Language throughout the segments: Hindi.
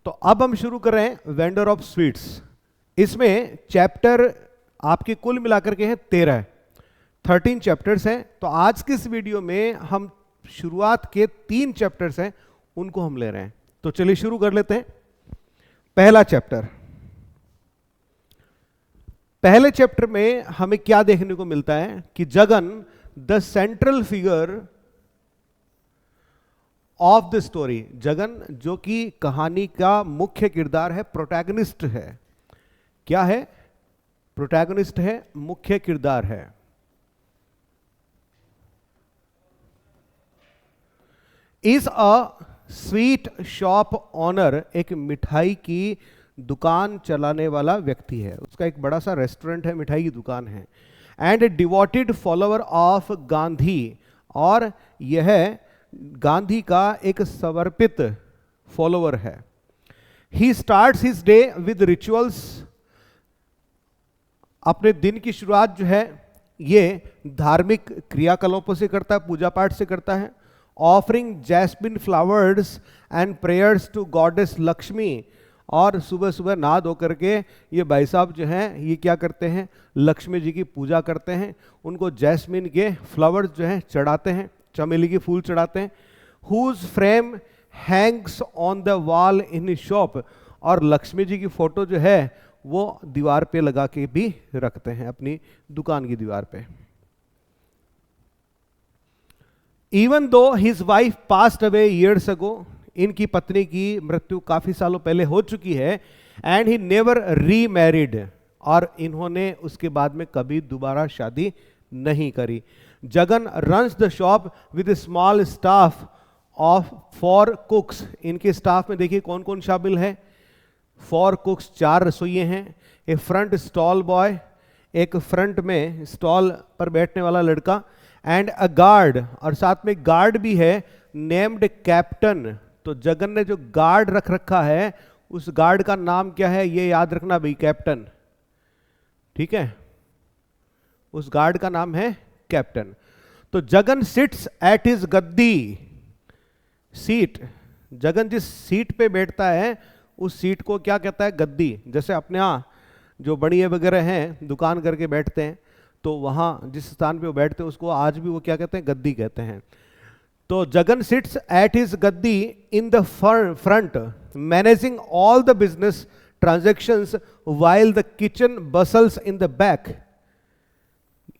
तो अब हम शुरू कर रहे हैं वेंडर ऑफ स्वीट्स। इसमें चैप्टर आपके कुल मिलाकर के हैं 13 चैप्टर्स हैं। तो आज की इस वीडियो में हम शुरुआत के 3 चैप्टर्स हैं उनको हम ले रहे हैं। तो चलिए शुरू कर लेते हैं। पहला चैप्टर, पहले चैप्टर में हमें क्या देखने को मिलता है कि Jagan the central figure of the story, Jagan जो कि कहानी का मुख्य किरदार है, प्रोटैगनिस्ट है। क्या है? प्रोटैगनिस्ट है, मुख्य किरदार है। Is a sweet shop owner, एक मिठाई की दुकान चलाने वाला व्यक्ति है। उसका एक बड़ा सा रेस्टोरेंट है, मिठाई की दुकान है। And A devoted follower of Gandhi, और यह गांधी का एक समर्पित फॉलोअर है। He starts his day with rituals, अपने दिन की शुरुआत जो है ये धार्मिक क्रियाकलापों से करता है, पूजा पाठ से करता है। Offering jasmine flowers and prayers to goddess Lakshmi, और सुबह सुबह नहा धो करके ये भाई साहब जो हैं ये क्या करते हैं, लक्ष्मी जी की पूजा करते हैं। उनको जैस्मिन के फ्लावर्स जो हैं चढ़ाते हैं, चमेली के फूल चढ़ाते हैं। Whose frame hangs on the wall in his shop, और लक्ष्मी जी की फोटो जो है वो दीवार पे लगा के भी रखते हैं अपनी दुकान की दीवार पे। Even though his wife passed away years ago, इनकी पत्नी की मृत्यु काफी सालों पहले हो चुकी है। एंड ही नेवर रीमैरिड, और इन्होंने उसके बाद में कभी दोबारा शादी नहीं करी। Jagan runs the shop with small staff of 4 कुक्स, इनके स्टाफ में देखिए कौन कौन शामिल है। 4 कुक्स, 4 रसोइये हैं। ए फ्रंट स्टॉल बॉय, एक फ्रंट में स्टॉल पर बैठने वाला लड़का। एंड अ गार्ड, और साथ में गार्ड भी है, नेम्ड कैप्टन। तो जगन ने जो गार्ड रख रखा है उस गार्ड का नाम क्या है ये याद रखना भाई, कैप्टन। ठीक है, उस गार्ड का नाम है कैप्टन। तो Jagan seats at his Gaddi, seat, Jagan जिस सीट पे बैठता है उस सीट को क्या कहता है? गद्दी। जैसे अपने यहाँ जो बढ़िया वगैरह हैं दुकान करके बैठते हैं, तो वहाँ जिस स्थान पे वो बैठते हैं उसको आज भी वो क्या कहते हैं? गद्दी कहते हैं। तो Jagan seats at his gaddi in the front managing all the business transactions while the kitchen bustles in the back.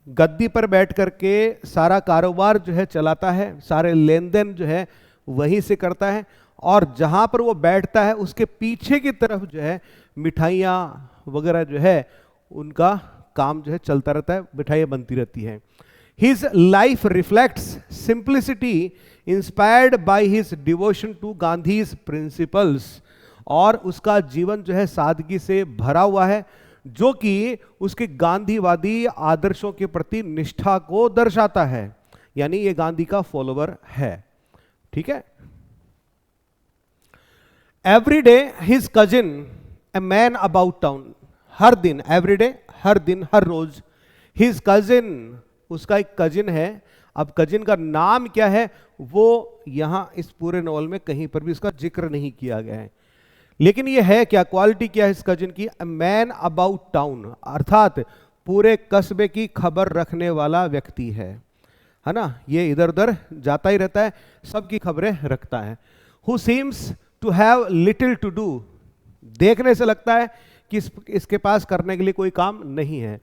गद्दी पर बैठ करके सारा कारोबार जो है चलाता है, सारे लेन देन जो है वहीं से करता है। और जहां पर वो बैठता है उसके पीछे की तरफ जो है मिठाइयाँ वगैरह जो है उनका काम जो है चलता रहता है, मिठाइयाँ बनती रहती हैं। His life reflects simplicity inspired by his devotion to Gandhi's principles, और उसका जीवन जो है सादगी से भरा हुआ है जो कि उसके गांधीवादी आदर्शों के प्रति निष्ठा को दर्शाता है। यानी ये गांधी का फॉलोवर है। ठीक है। Every day his cousin a man about town, हर दिन, एवरी डे हर दिन हर रोज, हिज कजिन, उसका एक कजिन है। अब कजिन का नाम क्या है वो यहां इस पूरे नॉवल में कहीं पर भी उसका जिक्र नहीं किया गया है, लेकिन ये है क्या, क्वालिटी क्या है इस कजिन की? अ मैन अबाउट टाउन, अर्थात पूरे कस्बे की खबर रखने वाला व्यक्ति है ना। ये इधर उधर जाता ही रहता है, सबकी खबरें रखता है। Who seems to have little to do, देखने से लगता है कि इसके पास करने के लिए कोई काम नहीं है।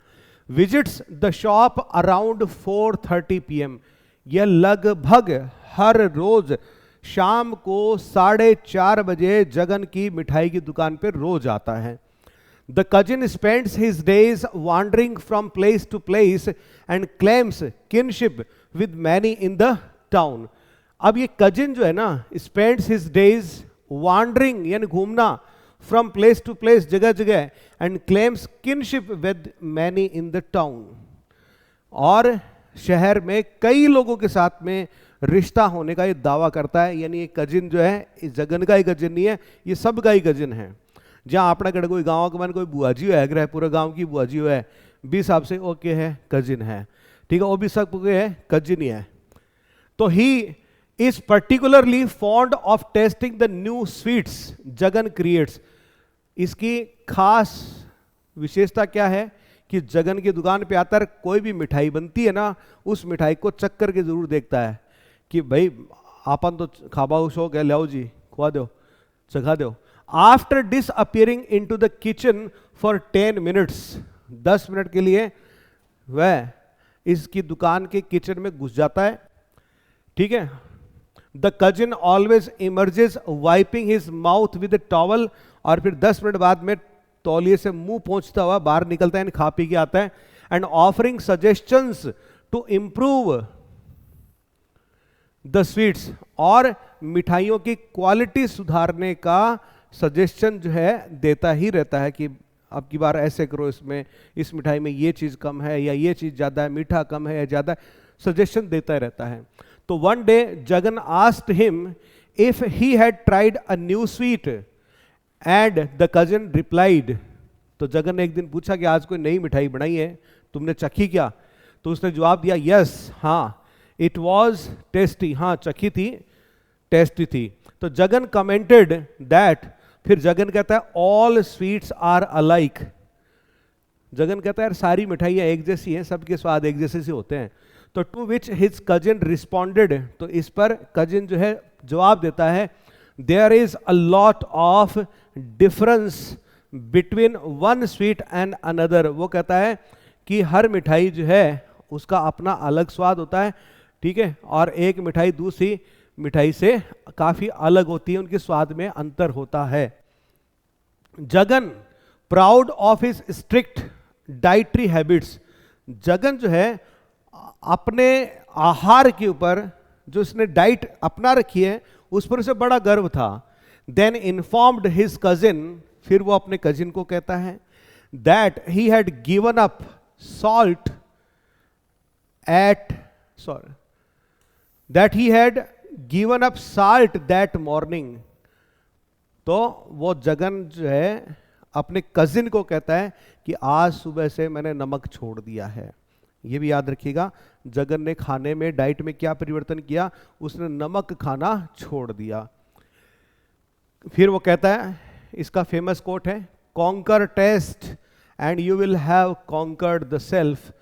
Visits the shop around 4:30 PM, यह लगभग हर रोज शाम को 4:30 बजे जगन की मिठाई की दुकान पर रोज आता है। The cousin spends his days wandering from place to place and claims kinship with many in the town. अब ये कजिन जो है ना, स्पेंड्स हिज डेज वॉन्डरिंग यानी घूमना, फ्रॉम प्लेस टू प्लेस, जगह जगह, and claims kinship with many in the town, और शहर में कई लोगों के साथ में रिश्ता होने का ये दावा करता है। यानी ये कजिन जो है इस जगन का ही कजिन नहीं है, ये सब का ही कजिन है। जहाँ अपना कड़े कोई गाँव के मन कोई बुआजी है, अगर पूरे गाँव की बुआजी है, भी हिसाब से ओके है, कजिन है, ठीक है, वो भी सब है, कजिन ही है। तो he is particularly fond of testing the new sweets Jagan creates. इसकी खास विशेषता क्या है कि जगन की दुकान पे आकर कोई भी मिठाई बनती है ना, उस मिठाई को चख करके जरूर देखता है कि भाई आपन तो खाबाऊ शौक है, लाओ जी खुआ दो, चखा दो। After disappearing into the kitchen for 10 minutes, 10 minute के लिए वह इसकी दुकान के किचन में घुस जाता है, ठीक है। The cousin always emerges wiping his mouth with towel, और फिर 10 मिनट बाद में तौलिए से मुंह पोंछता हुआ बाहर निकलता है, खा पी के आता है। And offering suggestions to improve the sweets, और मिठाइयों की क्वालिटी सुधारने का सजेशन जो है देता ही रहता है कि अब की बार ऐसे करो, इसमें इस मिठाई में ये चीज कम है या ये चीज ज्यादा है, मीठा कम है या ज्यादा है, सजेशन देता रहता है। तो one day Jagan asked him if he had tried a new sweet and the cousin replied. तो जगन ने एक दिन पूछा कि आज कोई नई मिठाई बनाई है, तुमने चखी क्या? तो उसने जवाब दिया यस, हाँ, इट वॉज टेस्टी, हाँ चखी थी, टेस्टी थी। तो जगन कमेंटेड दैट, फिर जगन कहता है all sweets are alike. Jagan कहता है यार सारी मिठाइयाँ एक जैसी हैं, सबके स्वाद एक जैसे से होते हैं। तो to which his cousin responded, तो इस पर कजिन जो है जवाब देता है there is a lot of difference between one sweet and another. वो कहता है कि हर मिठाई जो है उसका अपना अलग स्वाद होता है, ठीक है, और एक मिठाई दूसरी मिठाई से काफी अलग होती है, उनके स्वाद में अंतर होता है। Jagan proud of his strict dietary habits, Jagan जो है अपने आहार के ऊपर जो उसने डाइट अपना रखी है उस पर उसे बड़ा गर्व था। देन इन्फॉर्म्ड हिज कजिन, फिर वो अपने कजिन को कहता है that he had given up salt at that he had given up salt that morning. तो वो जगन जो है अपने कजिन को कहता है कि आज सुबह से मैंने नमक छोड़ दिया है। ये भी याद रखिएगा, जगन ने खाने में डाइट में क्या परिवर्तन किया, उसने नमक खाना छोड़ दिया। फिर वो कहता है, इसका फेमस कोट है, conquer taste and you will have conquered the self,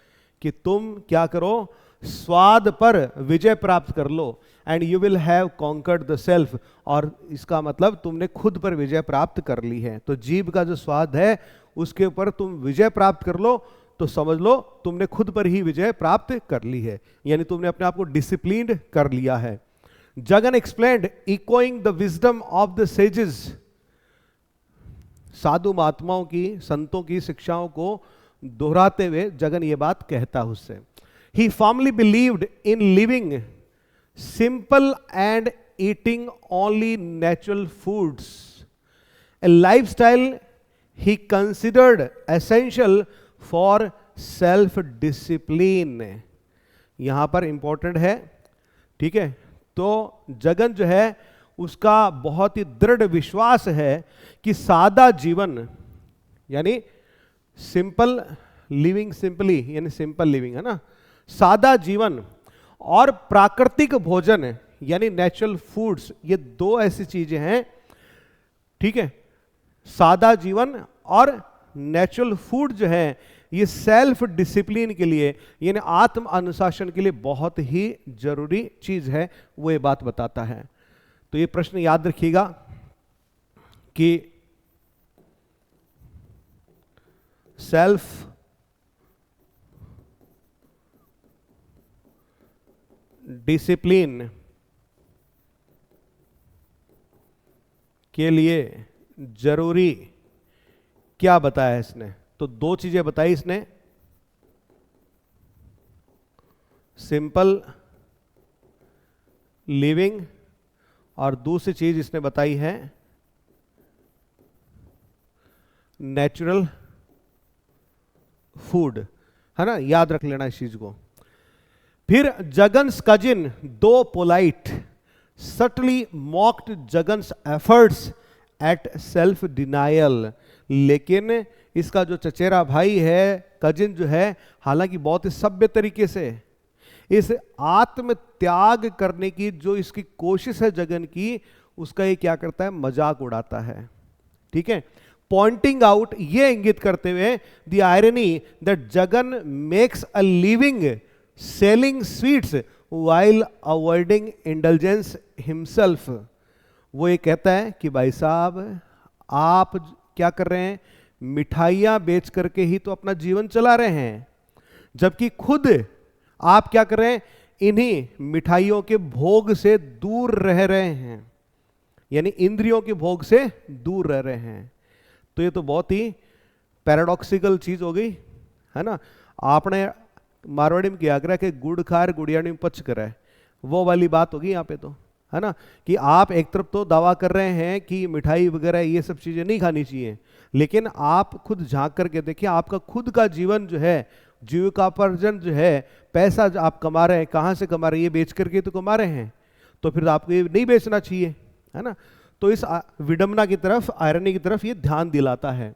कि तुम क्या करो, स्वाद पर विजय प्राप्त कर लो, and you will have conquered the self, और इसका मतलब तुमने खुद पर विजय प्राप्त कर ली है। तो जीभ का जो स्वाद है उसके ऊपर तुम विजय प्राप्त कर लो तो समझ लो तुमने खुद पर ही विजय प्राप्त कर ली है, यानी तुमने अपने आप को डिसिप्लिन्ड कर लिया है। Jagan explained echoing the wisdom of the sages, साधु महात्माओं की, संतों की शिक्षाओं को दोहराते हुए जगन ये बात कहता है उससे। He firmly believed in living simple and eating only natural foods, a lifestyle he considered essential for self-discipline। यहां पर इंपॉर्टेंट है, ठीक है। तो जगन जो है उसका बहुत ही दृढ़ विश्वास है कि सादा जीवन यानी सिंपल लिविंग, सिंपली यानी सिंपल लिविंग है ना, सादा जीवन और प्राकृतिक भोजन यानी नेचुरल फूड्स, ये दो ऐसी चीजें हैं, ठीक है। सादा जीवन और नेचुरल फूड जो है ये सेल्फ डिसिप्लिन के लिए यानी आत्म अनुशासन के लिए बहुत ही जरूरी चीज है, वो ये बात बताता है। तो ये प्रश्न याद रखिएगा कि सेल्फ डिसिप्लिन के लिए जरूरी क्या बताया है इसने? तो दो चीजें बताई इसने, सिंपल लिविंग, और दूसरी चीज इसने बताई है नेचुरल फूड, है ना, याद रख लेना इस चीज को। फिर Jagan's cousin though polite subtly mocked Jagan's efforts at self denial, लेकिन इसका जो चचेरा भाई है, कजिन जो है, हालांकि बहुत ही सभ्य तरीके से इस आत्म त्याग करने की जो इसकी कोशिश है जगन की, उसका ये क्या करता है, मजाक उड़ाता है। ठीक है, पॉइंटिंग आउट, ये इंगित करते हुए the irony that Jagan makes a living selling sweets while avoiding indulgence himself. वो ये कहता है कि भाई साहब आप क्या कर रहे हैं, मिठाइयां बेच करके ही तो अपना जीवन चला रहे हैं, जबकि खुद आप क्या कर रहे हैं, इन्हीं मिठाइयों के भोग से दूर रह रहे हैं, यानी इंद्रियों के भोग से दूर रह रहे हैं। तो ये तो बहुत ही पैराडॉक्सिकल चीज हो गई, है ना। आपने मारवाड़ी में क्या करा कि गुड़ खार गुड़ियानी में पच करा है, वो वाली बात होगी यहाँ पे तो, है ना, कि आप एक तरफ तो दावा कर रहे हैं कि मिठाई वगैरह ये सब चीजें नहीं खानी चाहिए, लेकिन आप खुद झांक करके देखिए, आपका खुद का जीवन जो है, जीविकापार्जन जो है, पैसा जो आप कमा रहे हैं, कहाँ से कमा रहे हैं, ये बेच करके तो कमा रहे हैं, तो फिर आपको ये नहीं बेचना चाहिए, है ना। तो इस विडंबना की तरफ, आयरनी की तरफ ये ध्यान दिलाता है।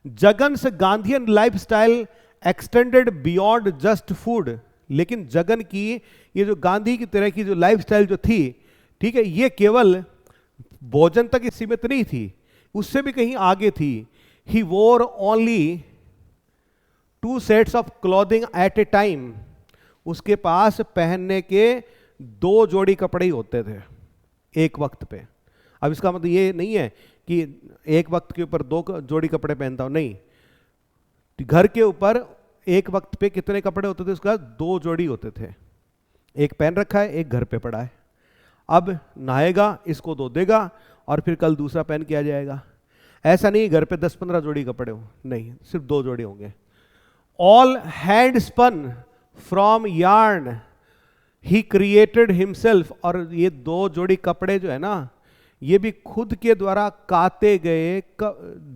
Jagan's Gandhian lifestyle extended beyond just food, लेकिन जगन की ये जो गांधी की तरह की जो लाइफस्टाइल जो थी, ठीक है, ये केवल भोजन तक सीमित नहीं थी, उससे भी कहीं आगे थी। He wore only 2 sets of clothing at a time, उसके पास पहनने के 2 जोड़ी कपड़े ही होते थे एक वक्त पे। अब इसका मतलब ये नहीं है कि एक वक्त के ऊपर 2 जोड़ी कपड़े पहनता हूं, नहीं, घर के ऊपर एक वक्त पे कितने कपड़े होते थे, उसका 2 जोड़ी होते थे, एक पहन रखा है, एक घर पे पड़ा है, अब नहाएगा, इसको धो देगा और फिर कल दूसरा पहन के आ जाएगा। ऐसा नहीं घर पे 10-15 जोड़ी कपड़े हो, नहीं, सिर्फ 2 जोड़ी होंगे। All hand spun from yarn he created himself, और ये 2 जोड़ी कपड़े जो है ना, ये भी खुद के द्वारा काते गए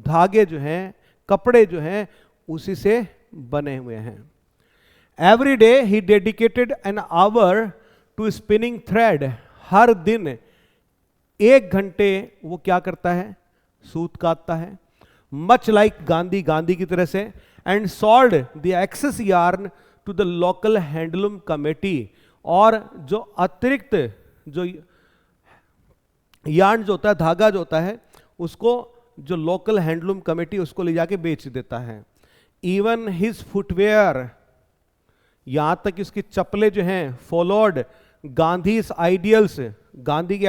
धागे जो हैं, कपड़े जो हैं, उसी से बने हुए हैं। Every day he dedicated an hour to spinning thread, हर दिन 1 घंटे वो क्या करता है, सूत काटता है, मच लाइक गांधी, गांधी की तरह से, and sold the excess yarn to the local handloom committee, और जो अतिरिक्त जो यार्न जो होता है, धागा जो होता है, उसको जो लोकल हैंडलूम कमेटी उसको ले जाके बेच देता है। इवन हिज फुटवेयर, यहां तक इसकी चप्पलें जो हैं, फॉलोड गांधीज आइडियल्स, गांधी के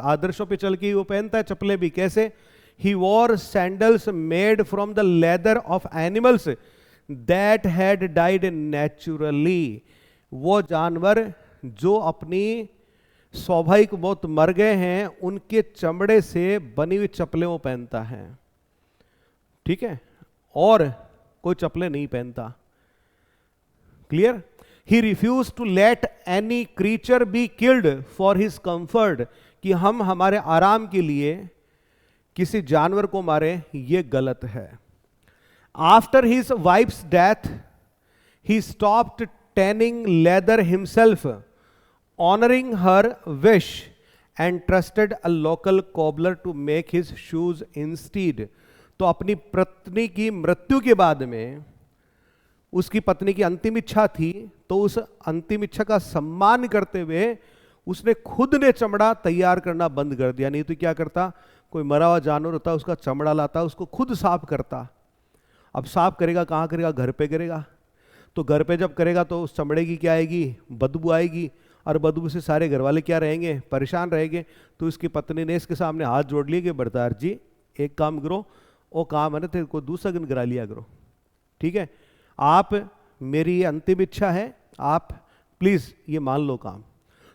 आदर्शों पे चल के वो पहनता है चप्पलें भी। कैसे? He wore sandals made from the leather of animals that had died naturally, वो जानवर जो अपनी स्वाभाविक मौत मर गए हैं, उनके चमड़े से बनी हुई चप्पलें वो पहनता है, ठीक है, और कोई चप्पलें नहीं पहनता। Clear? He refuse to let any creature be killed for his comfort, कि हम हमारे आराम के लिए किसी जानवर को मारे, ये गलत है। After his wife's death he stopped tanning leather himself, honouring her wish, and trusted a local cobbler to make his shoes instead. तो अपनी पत्नी की मृत्यु के बाद में, उसकी पत्नी की अंतिम इच्छा थी, तो उस अंतिम इच्छा का सम्मान करते हुए उसने खुद ने चमड़ा तैयार करना बंद कर दिया। नहीं तो क्या करता, कोई मरा हुआ जानवर होता, उसका चमड़ा लाता, उसको खुद साफ करता। अब साफ करेगा कहाँ करेगा? घर पे करेगा। तो घर पे जब करेगा तो उस चमड़े की क्या आएगी? बदबू आएगी, और बदबू से सारे घर वाले क्या रहेंगे? परेशान रहेंगे। तो इसकी पत्नी ने इसके सामने हाथ जोड़ लिए कि बरदार जी एक काम करो, वो काम है ना, तेरे को दूसरा दिन करा लिया करो, ठीक है, आप मेरी ये अंतिम इच्छा है, आप प्लीज ये मान लो काम।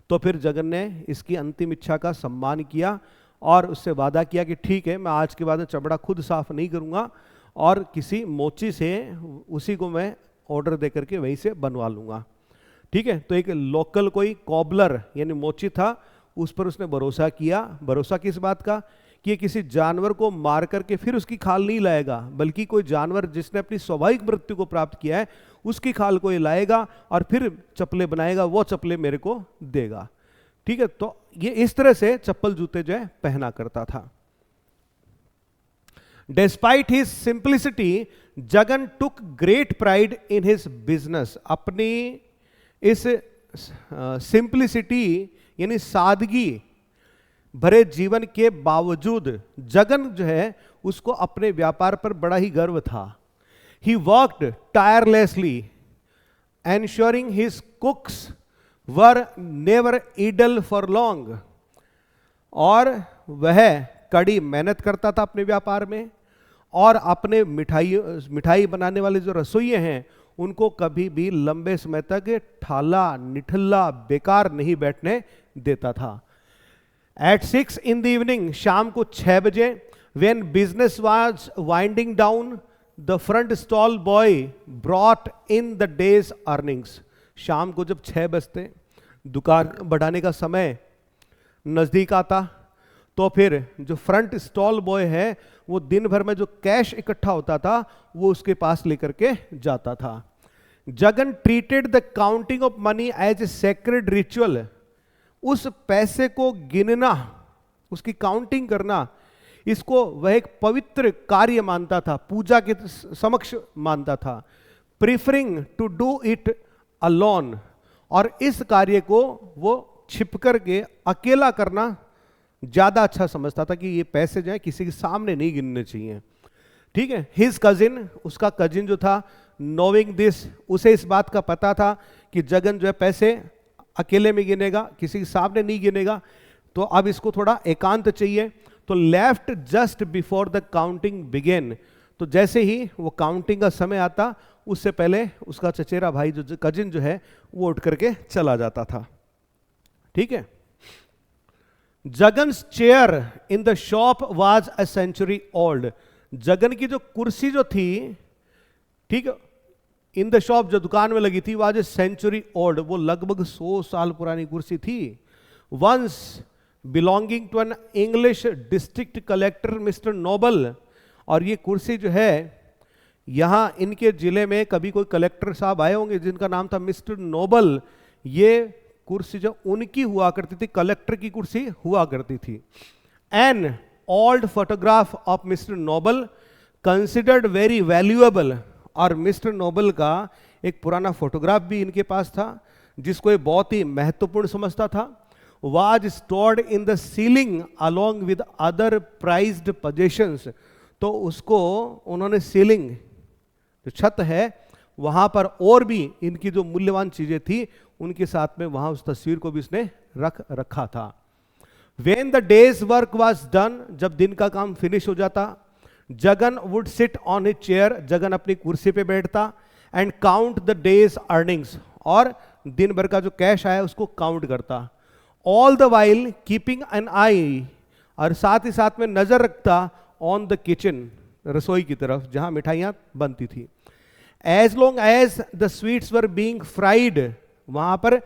तो फिर जगन ने इसकी अंतिम इच्छा का सम्मान किया और उससे वादा किया कि ठीक है, मैं आज के बाद चमड़ा खुद साफ नहीं करूंगा और किसी मोची से उसी को मैं ऑर्डर दे करके वहीं से बनवा लूंगा, ठीक है। तो एक लोकल कोई कॉबलर यानी मोची था, उस पर उसने भरोसा किया। भरोसा किस बात का? कि ये किसी जानवर को मार करके फिर उसकी खाल नहीं लाएगा, बल्कि कोई जानवर जिसने अपनी स्वाभाविक मृत्यु को प्राप्त किया है उसकी खाल को ये लाएगा और फिर चप्पलें बनाएगा, वो चप्पलें मेरे को देगा, ठीक है। तो ये इस तरह से चप्पल जूते जो है पहना करता था। Despite his simplicity, Jagan took great pride in his business। अपनी इस सिंप्लिसिटी यानी सादगी भरे जीवन के बावजूद जगन जो है उसको अपने व्यापार पर बड़ा ही गर्व था. He worked tirelessly ensuring his cooks were never idle for long. और वह कड़ी मेहनत करता था अपने व्यापार में, और अपने मिठाई बनाने वाले जो रसोइये हैं उनको कभी भी लंबे समय तक ठाला निठल्ला बेकार नहीं बैठने देता था. At 6 in the evening, शाम को 6 बजे, when business was winding down, the front stall boy brought in the day's earnings. शाम को जब 6 बजते, दुकान बढ़ाने का समय नज़दीक आता, तो फिर जो फ्रंट स्टॉल बॉय है वो दिन भर में जो कैश इकट्ठा होता था वो उसके पास लेकर के जाता था. Jagan treated the counting of money as a sacred ritual. उस पैसे को गिनना, उसकी काउंटिंग करना, इसको वह एक पवित्र कार्य मानता था, पूजा के समक्ष मानता था. Preferring to do it alone. और इस कार्य को वो छिप करके अकेला करना ज्यादा अच्छा समझता था कि ये पैसे जो है किसी के सामने नहीं गिनने चाहिए. ठीक है. हिज कजिन, उसका कजिन जो था, नोइंग दिस, उसे इस बात का पता था कि जगन जो है पैसे अकेले में गिनेगा, किसी के सामने नहीं गिनेगा, तो अब इसको थोड़ा एकांत चाहिए. तो left just before the counting began. तो जैसे ही वो काउंटिंग का समय आता उससे पहले उसका चचेरा भाई जो कजिन जो है वो उठ करके चला जाता था. ठीक है. Jagan's chair in the shop was a century old. Jagan की जो कुर्सी जो थी, ठीक है, इन द शॉप जो दुकान में लगी थी, वाज अ सेंचुरी ओल्ड. वो लगभग 100 साल पुरानी कुर्सी थी. Once belonging to an English district collector mister Noble. और ये कुर्सी जो है यहाँ इनके जिले में कभी कोई कलेक्टर साहब आए होंगे जिनका नाम था मिस्टर नोबल. ये कुर्सी जो उनकी हुआ करती थी, कलेक्टर की कुर्सी हुआ करती थी. An old photograph of mister Noble considered very valuable. और मिस्टर नोबल का एक पुराना फोटोग्राफ भी इनके पास था जिसको ये बहुत ही महत्वपूर्ण समझता था. was stored in the ceiling along with other prized possessions. तो उसको उन्होंने सीलिंग, जो छत है, वहां पर और भी इनकी जो मूल्यवान चीजें थी उनके साथ में वहां उस तस्वीर को भी इसने रखा था. When the day's work was done, जब दिन का काम फिनिश हो जाता, Jagan would sit on his chair. Jagan अपनी कुर्सी पे बैठता and count the day's earnings. और दिन भर का जो कैश आया उसको काउंट करता. All the while keeping an eye, और साथ ही साथ में नजर रखता on the kitchen, रसोई की तरफ जहां मिठाइयां बनती थी. As long as the sweets were being fried, वहां पर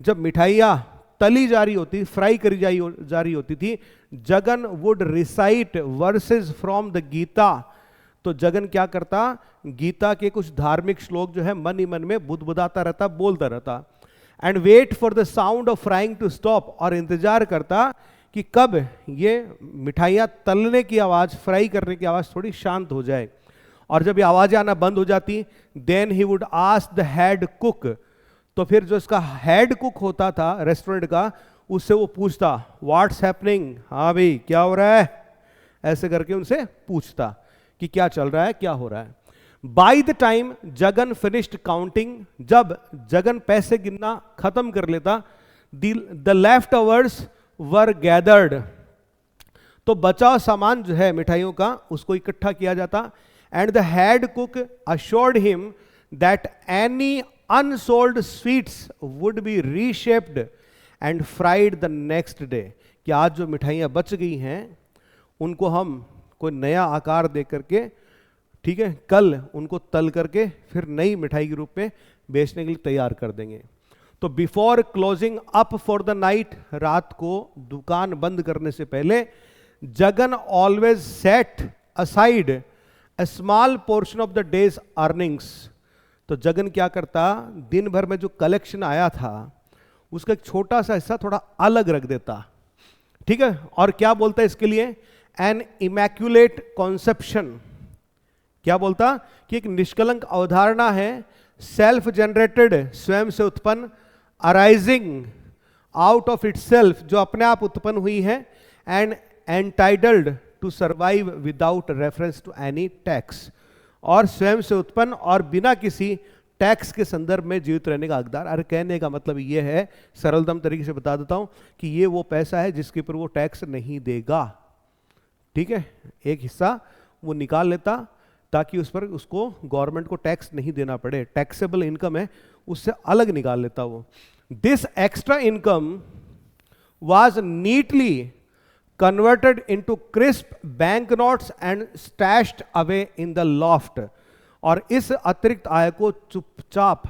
जब मिठाइयां तली जा रही होती, फ्राई करी जा रही होती थी, Jagan would recite verses from the Gita. तो जगन क्या करता, गीता के कुछ धार्मिक श्लोक जो है मन ही मन में बुदबुदाता रहता, बोलता रहता. And wait for the sound of frying to stop. और इंतजार करता कि कब ये मिठाइयाँ तलने की आवाज़, फ्राई करने की आवाज़ थोड़ी शांत हो जाए. और जब ये आवाज़ें आना बंद हो जाती, then he would ask the head cook. तो फिर जो इसका हेड कुक होता था रेस्टोरेंट का, उससे वो पूछता व्हाट्स हैपनिंग. हाँ भाई क्या हो रहा है, ऐसे करके उनसे पूछता कि क्या चल रहा है, क्या हो रहा है. By the time Jagan finished counting. जब जगन पैसे गिनना खत्म कर लेता, the left overs were gathered. तो बचा सामान जो है मिठाइयों का उसको इकट्ठा किया जाता. And the head cook assured him that any unsold sweets would be reshaped and fried the next day. कि आज जो मिठाइयाँ बच गई हैं उनको हम कोई नया आकार दे करके, ठीक है, कल उनको तल करके फिर नई मिठाई के रूप में बेचने के लिए तैयार कर देंगे. तो before closing up for the night, रात को दुकान बंद करने से पहले, Jagan always set aside a small portion of the days earnings. तो जगन क्या करता, दिन भर में जो कलेक्शन आया था उसका एक छोटा सा हिस्सा थोड़ा अलग रख देता. ठीक है. और क्या बोलता है इसके लिए, एन इमैक्युलेट कॉन्सेप्शन. क्या बोलता कि एक निष्कलंक अवधारणा है, सेल्फ जनरेटेड, स्वयं से उत्पन्न, अराइजिंग आउट ऑफ इटसेल्फ, जो अपने आप उत्पन्न हुई है, and entitled to survive without reference to any tax, और स्वयं से उत्पन्न और बिना किसी टैक्स के संदर्भ में जीवित रहने का हकदार। अरे कहने का मतलब ये है, सरलतम तरीके से बता देता हूं, कि ये वो पैसा है जिसके ऊपर वो टैक्स नहीं देगा। ठीक है, एक हिस्सा वो निकाल लेता ताकि उस पर उसको गवर्नमेंट को टैक्स नहीं देना पड़े, टैक्सेबल इनकम है, उससे अलग निकाल लेता वो। This extra income was neatly converted into crisp banknotes and stashed away in the loft, और इस अतिरिक्त आय को चुपचाप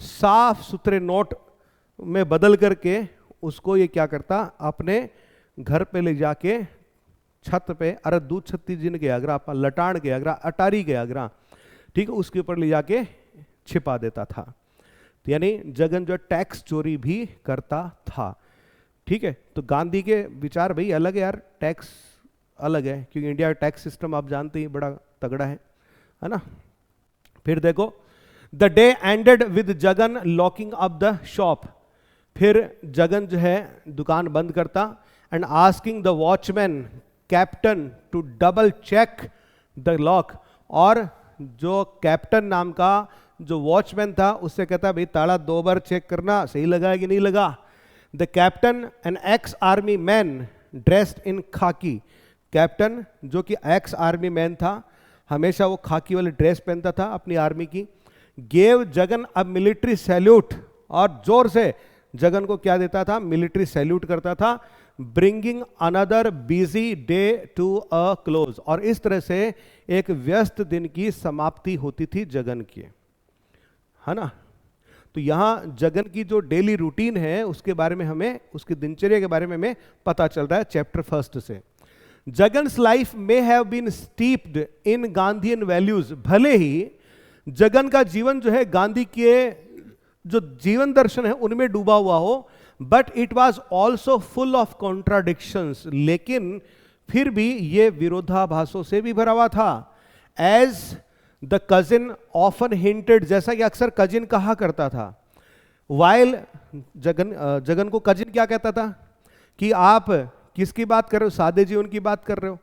साफ सुथरे नोट में बदल करके उसको ये क्या करता, अपने घर पे ले जाके छत पे, अरे दूध छत्ती जिन के अगरा, लटाण के अगरा, अटारी के अगरा, ठीक है, उसके ऊपर ले जाके छिपा देता था। तो यानी जगन जो टैक्स चोरी भी करता था। ठीक है, तो गांधी के विचार भाई अलग है यार, टैक्स अलग है, क्योंकि इंडिया का टैक्स सिस्टम आप जानते ही बड़ा तगड़ा है ना। फिर देखो, the day ended with Jagan locking up the shop, फिर जगन जो है दुकान बंद करता, and asking the watchman captain to double check the lock, और जो कैप्टन नाम का जो वॉचमैन था उससे कहता भाई ताला 2 बार चेक करना, सही लगा है कि नहीं लगा। The captain, an ex army man dressed in khaki, captain जो कि एक्स आर्मी मैन था, हमेशा वो खाकी वाली ड्रेस पहनता था अपनी आर्मी की, gave Jagan a military salute, और जोर से जगन को क्या देता था, मिलिट्री सैल्यूट करता था, bringing another busy day to a close, और इस तरह से एक व्यस्त दिन की समाप्ति होती थी जगन की, है ना। तो यहां जगन की जो डेली रूटीन है उसके बारे में हमें, उसकी दिनचर्या के बारे में हमें पता चल रहा है चैप्टर 1 से। Jagan's life may have been steeped in Gandhian values, भले ही जगन का जीवन जो है गांधी के जो जीवन दर्शन है उनमें डूबा हुआ हो, but it was also full of contradictions, लेकिन फिर भी ये विरोधाभासों से भी भरा हुआ था। As the cousin often hinted, जैसा कि अक्सर कजिन कहा करता था, वाइल जगन को कजिन क्या कहता था कि आप किसकी बात कर रहे हो, सादे जीवन की बात कर रहे हो,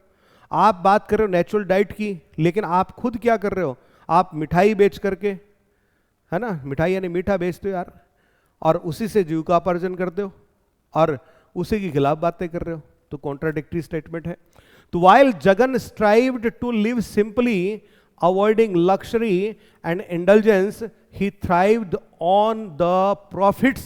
आप बात कर रहे हो नेचुरल डाइट की, लेकिन आप खुद क्या कर रहे हो, आप मिठाई बेच करके, है ना, मिठाई यानी मीठा बेचते हो यार, और उसी से जीविकोपार्जन करते हो और उसी के खिलाफ बातें कर रहे हो, तो कॉन्ट्राडिक्टरी स्टेटमेंट है। तो while Jagan strived to live simply avoiding luxury and indulgence, he thrived on the profits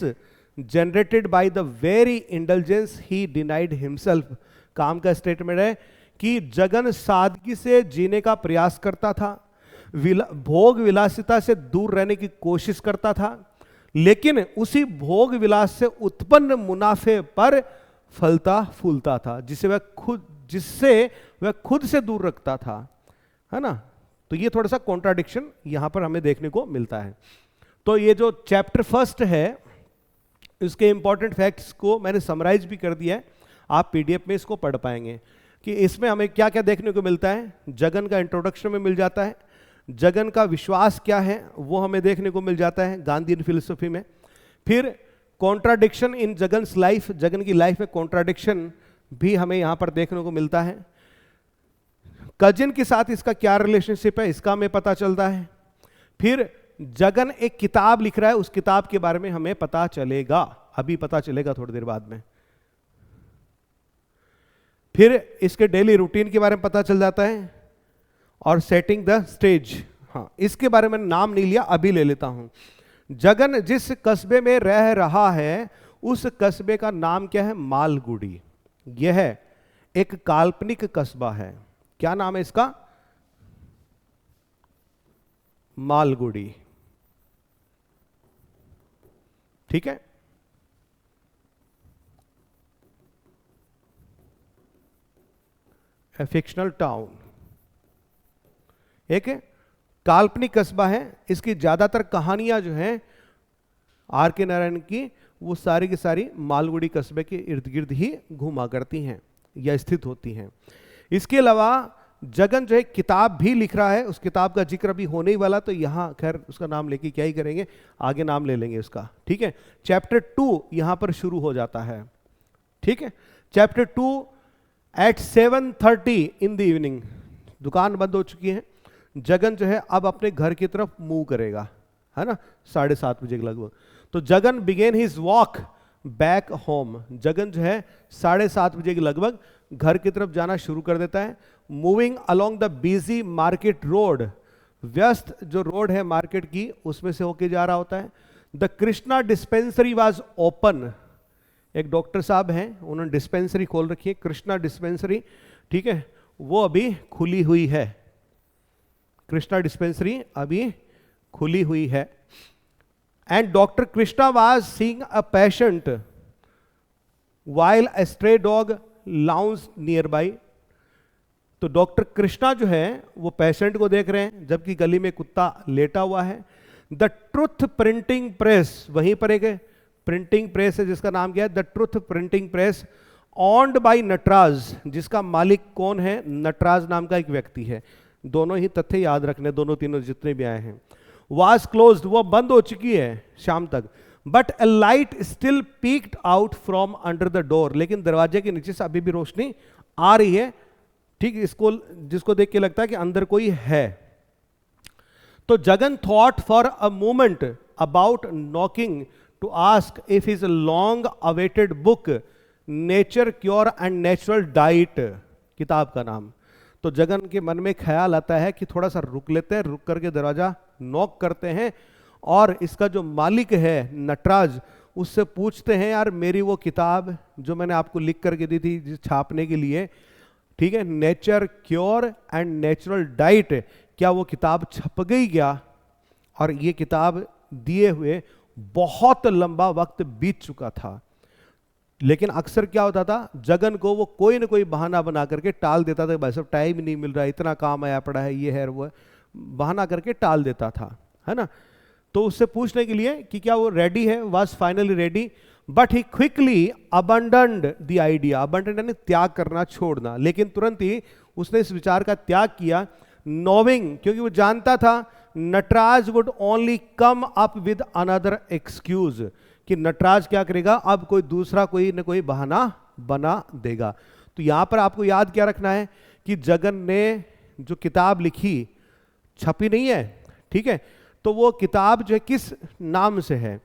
generated by the very indulgence he denied himself। काम का स्टेटमेंट है कि जगन सादगी से जीने का प्रयास करता था, भोग विलासिता से दूर रहने की कोशिश करता था, लेकिन उसी भोग विलास से उत्पन्न मुनाफे पर फलता फूलता था, जिससे वह खुद से दूर रखता था, है ना। तो ये थोड़ा सा कॉन्ट्राडिक्शन यहां पर हमें देखने को मिलता है। तो ये जो चैप्टर 1 है इसके इंपॉर्टेंट फैक्ट्स को मैंने समराइज भी कर दिया है, आप पीडीएफ में इसको पढ़ पाएंगे कि इसमें हमें क्या क्या देखने को मिलता है। जगन का इंट्रोडक्शन में मिल जाता है, जगन का विश्वास क्या है वो हमें देखने को मिल जाता है गांधीयन फिलोसफी में। फिर कॉन्ट्राडिक्शन इन जगन्स लाइफ, जगन की लाइफ में कॉन्ट्राडिक्शन भी हमें यहां पर देखने को मिलता है। कजिन के साथ इसका क्या रिलेशनशिप है इसका हमें पता चलता है। फिर जगन एक किताब लिख रहा है, उस किताब के बारे में हमें पता चलेगा, अभी पता चलेगा थोड़ी देर बाद में। फिर इसके डेली रूटीन के बारे में पता चल जाता है, और सेटिंग द स्टेज, हाँ इसके बारे में नाम नहीं लिया, अभी ले लेता हूं। जगन जिस कस्बे में रह रहा है उस कस्बे का नाम क्या है, मालगुडी। यह एक काल्पनिक कस्बा है, क्या नाम है इसका, मालगुडी। ठीक है, ए फिक्शनल टाउन, एक काल्पनिक कस्बा है। इसकी ज्यादातर कहानियां जो हैं आर के नारायण की, वो सारी की सारी मालगुडी कस्बे के इर्द गिर्द ही घूमा करती हैं या स्थित होती हैं। इसके अलावा जगन जो है किताब भी लिख रहा है, उस किताब का जिक्र अभी होने ही वाला, तो यहाँ खैर उसका नाम लेके क्या ही करेंगे, आगे नाम ले लेंगे उसका, ठीक है। चैप्टर 2 यहाँ पर शुरू हो जाता है, ठीक है। Chapter 2 at 7:30 in the evening, दुकान बंद हो चुकी है, जगन जो है अब अपने घर की तरफ मूव करेगा, है ना, 7:30 बजे के लगभग। तो Jagan begin his walk back home, Jagan जो है 7:30 बजे के लगभग घर की तरफ जाना शुरू कर देता है। Moving along the busy market road, व्यस्त जो रोड है मार्केट की उसमें से होके जा रहा होता है। The Krishna dispensary was open, एक डॉक्टर साहब हैं, उन्होंने डिस्पेंसरी खोल रखी है, कृष्णा डिस्पेंसरी, ठीक है, वो अभी खुली हुई है, कृष्णा डिस्पेंसरी अभी खुली हुई है। And doctor Krishna was seeing a patient while a stray dog lounge near by, तो डॉक्टर कृष्णा जो है वो पेशेंट को देख रहे हैं जबकि गली में कुत्ता लेटा हुआ है। द ट्रुथ प्रिंटिंग प्रेस, वहीं पर एक प्रिंटिंग प्रेस है जिसका नाम क्या है, the Truth Printing Press, owned by Nataraj, जिसका मालिक कौन है, नटराज नाम का एक व्यक्ति है, दोनों ही तथ्य याद रखने, दोनों तीनों जितने भी आए हैं। वाज क्लोज्ड, वो बंद हो चुकी है शाम तक। But a light still peaked out from under the door, लेकिन दरवाजे के नीचे से अभी भी रोशनी आ रही है, ठीक, इसको जिसको देख के लगता है कि अंदर कोई है। तो Jagan thought for a moment about knocking to ask if his long awaited book Nature cure and natural Diet, किताब का नाम। तो जगन के मन में ख्याल आता है कि थोड़ा सा रुक लेते हैं, रुक करके दरवाजा नॉक करते हैं और इसका जो मालिक है नटराज उससे पूछते हैं, यार मेरी वो किताब जो मैंने आपको लिख करके दी थी छापने के लिए, ठीक है, nature cure and natural diet, क्या वो किताब छप गई क्या? और ये किताब दिए हुए बहुत लंबा वक्त बीत चुका था, लेकिन अक्सर क्या होता था, जगन को वो कोई ना कोई बहाना बना करके टाल देता था, भाई साहब टाइम ही नहीं मिल रहा, इतना काम आया पड़ा है, ये है वो है, बहाना करके टाल देता था, है ना। तो उससे पूछने के लिए कि क्या वो रेडी है, was finally ready, but he quickly abandoned the idea, abandon यानी त्याग करना, छोड़ना, लेकिन तुरंत ही उसने इस विचार का त्याग किया, नोविंग, क्योंकि वो जानता था Nataraj would only come up with another excuse, कि नटराज क्या करेगा, अब कोई दूसरा कोई न कोई बहाना बना देगा। तो यहां पर आपको याद क्या रखना है कि जगन ने जो किताब लिखी छपी नहीं है, ठीक है, तो वो किताब जो है किस नाम से है,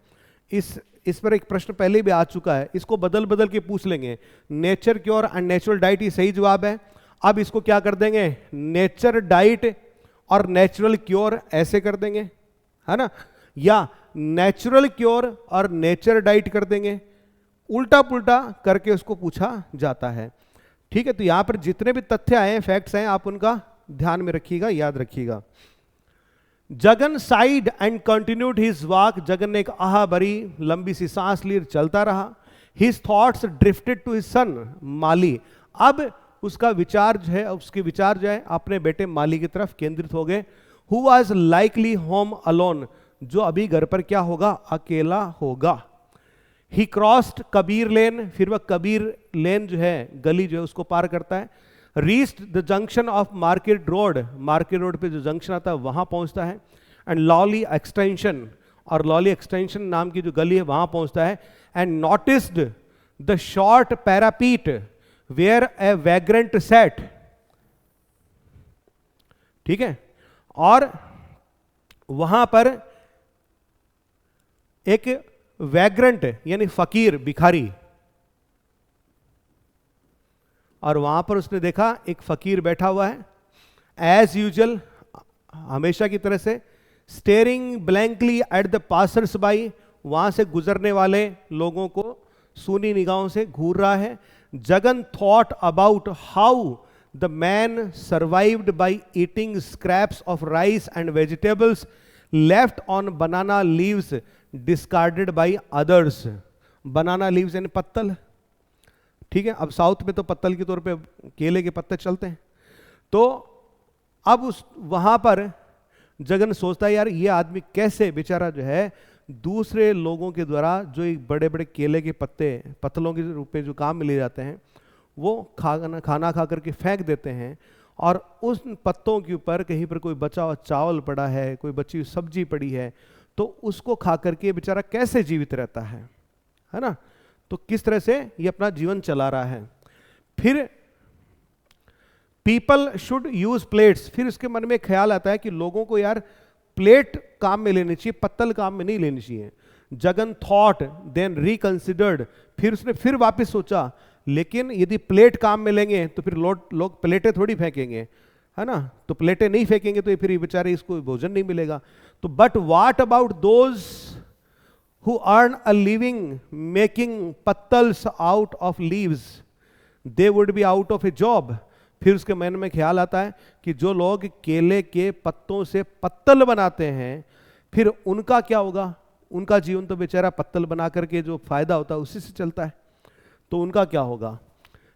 इस पर एक प्रश्न पहले भी आ चुका है, इसको बदल बदल के पूछ लेंगे। Nature cure and natural diet ही सही जवाब है, अब इसको क्या कर देंगे, नेचर डाइट और नेचुरल क्योर ऐसे कर देंगे, है ना, या नेचुरल क्योर और नेचर डाइट कर देंगे, उल्टा पुल्टा करके उसको पूछा जाता है, ठीक है। तो यहां पर जितने भी तथ्य आए हैं, फैक्ट्स हैं, आप उनका ध्यान में रखिएगा, याद रखिएगा। Jagan side and continued his walk, Jagan ने एक आह भरी लंबी सी सांस ली, चलता रहा। His thoughts drifted to his son Mali, अब उसका विचार जो है, उसके विचार जो है अपने बेटे माली की तरफ केंद्रित हो गए। Who was likely home alone, जो अभी घर पर क्या होगा, अकेला होगा। ही क्रॉस्ड कबीर लेन, फिर वह कबीर लेन जो है गली जो है उसको पार करता है। Reached the junction of market road, market road पे जो जंक्शन आता है वहां पहुंचता है। एंड लॉली एक्सटेंशन, और लॉली एक्सटेंशन नाम की जो गली है वहां पहुंचता है। And noticed the short parapet where a vagrant sat, ठीक है, और वहां पर एक वैग्रेंट यानी फकीर, भिखारी, और वहां पर उसने देखा एक फकीर बैठा हुआ है, एज यूजुअल हमेशा की तरह से, steering blankly at the passers by, वहां से गुजरने वाले लोगों को सूनी निगाहों से घूर रहा है। Jagan thought about how the man survived by eating scraps of rice and vegetables left on banana leaves discarded by others, banana leaves यानी पत्तल, ठीक है, अब साउथ में तो पत्तल के तौर पे केले के पत्ते चलते हैं। तो अब उस वहां पर जगन सोचता है, यार ये आदमी कैसे बेचारा जो है दूसरे लोगों के द्वारा जो एक बड़े बड़े केले के पत्ते पत्तलों के रूप में जो काम में ले जाते हैं वो खाना खा करके फेंक देते हैं, और उन पत्तों के ऊपर कहीं पर कोई बचा हुआ चावल पड़ा है, कोई बची हुई सब्जी पड़ी है, तो उसको खा करके बेचारा कैसे जीवित रहता है ना। तो किस तरह से ये अपना जीवन चला रहा है। फिर पीपल शुड यूज प्लेट्स, फिर उसके मन में ख्याल आता है कि लोगों को यार प्लेट काम में लेनी चाहिए, पत्तल काम में नहीं लेनी चाहिए। जगन थॉट देन रिकंसिडर्ड, फिर उसने फिर वापस सोचा, लेकिन यदि प्लेट काम में लेंगे तो फिर लोग प्लेटें थोड़ी फेंकेंगे, है ना, तो प्लेटें नहीं फेंकेंगे तो फिर ये बेचारे इसको भोजन नहीं मिलेगा। तो but what about those who earn a living making pattals out of leaves, they would be out of a job. फिर उसके मन में ख्याल आता है कि जो लोग केले के पत्तों से पत्तल बनाते हैं, फिर उनका क्या होगा, उनका जीवन तो बेचारा पत्तल बना करके जो फायदा होता है उसी से चलता है, तो उनका क्या होगा।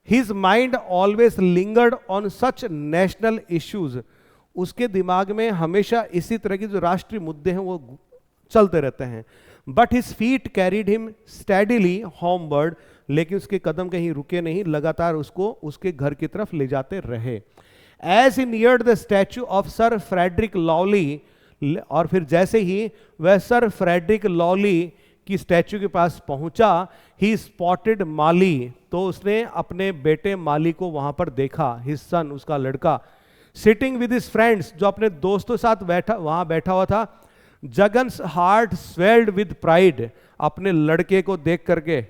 His mind always lingered on such national issues, उसके दिमाग में हमेशा इसी तरह के जो राष्ट्रीय मुद्दे हैं वो चलते रहते हैं। But his feet carried him steadily homeward, लेकिन उसके कदम कहीं रुके नहीं, लगातार उसको उसके घर की तरफ ले जाते रहे। As he neared the statue of Sir Frederick Lawley, और फिर जैसे ही वह सर फ्रेडरिक लॉली की स्टैचू के पास पहुंचा, ही स्पॉटेड माली, तो उसने अपने बेटे माली को वहां पर देखा, हिज सन, उसका लड़का, सिटिंग विद हिज फ्रेंड्स, जो अपने दोस्तों के साथ वहां बैठा हुआ था। जगन्स हार्ट स्वेल्ड विद प्राइड, अपने लड़के को देख करके,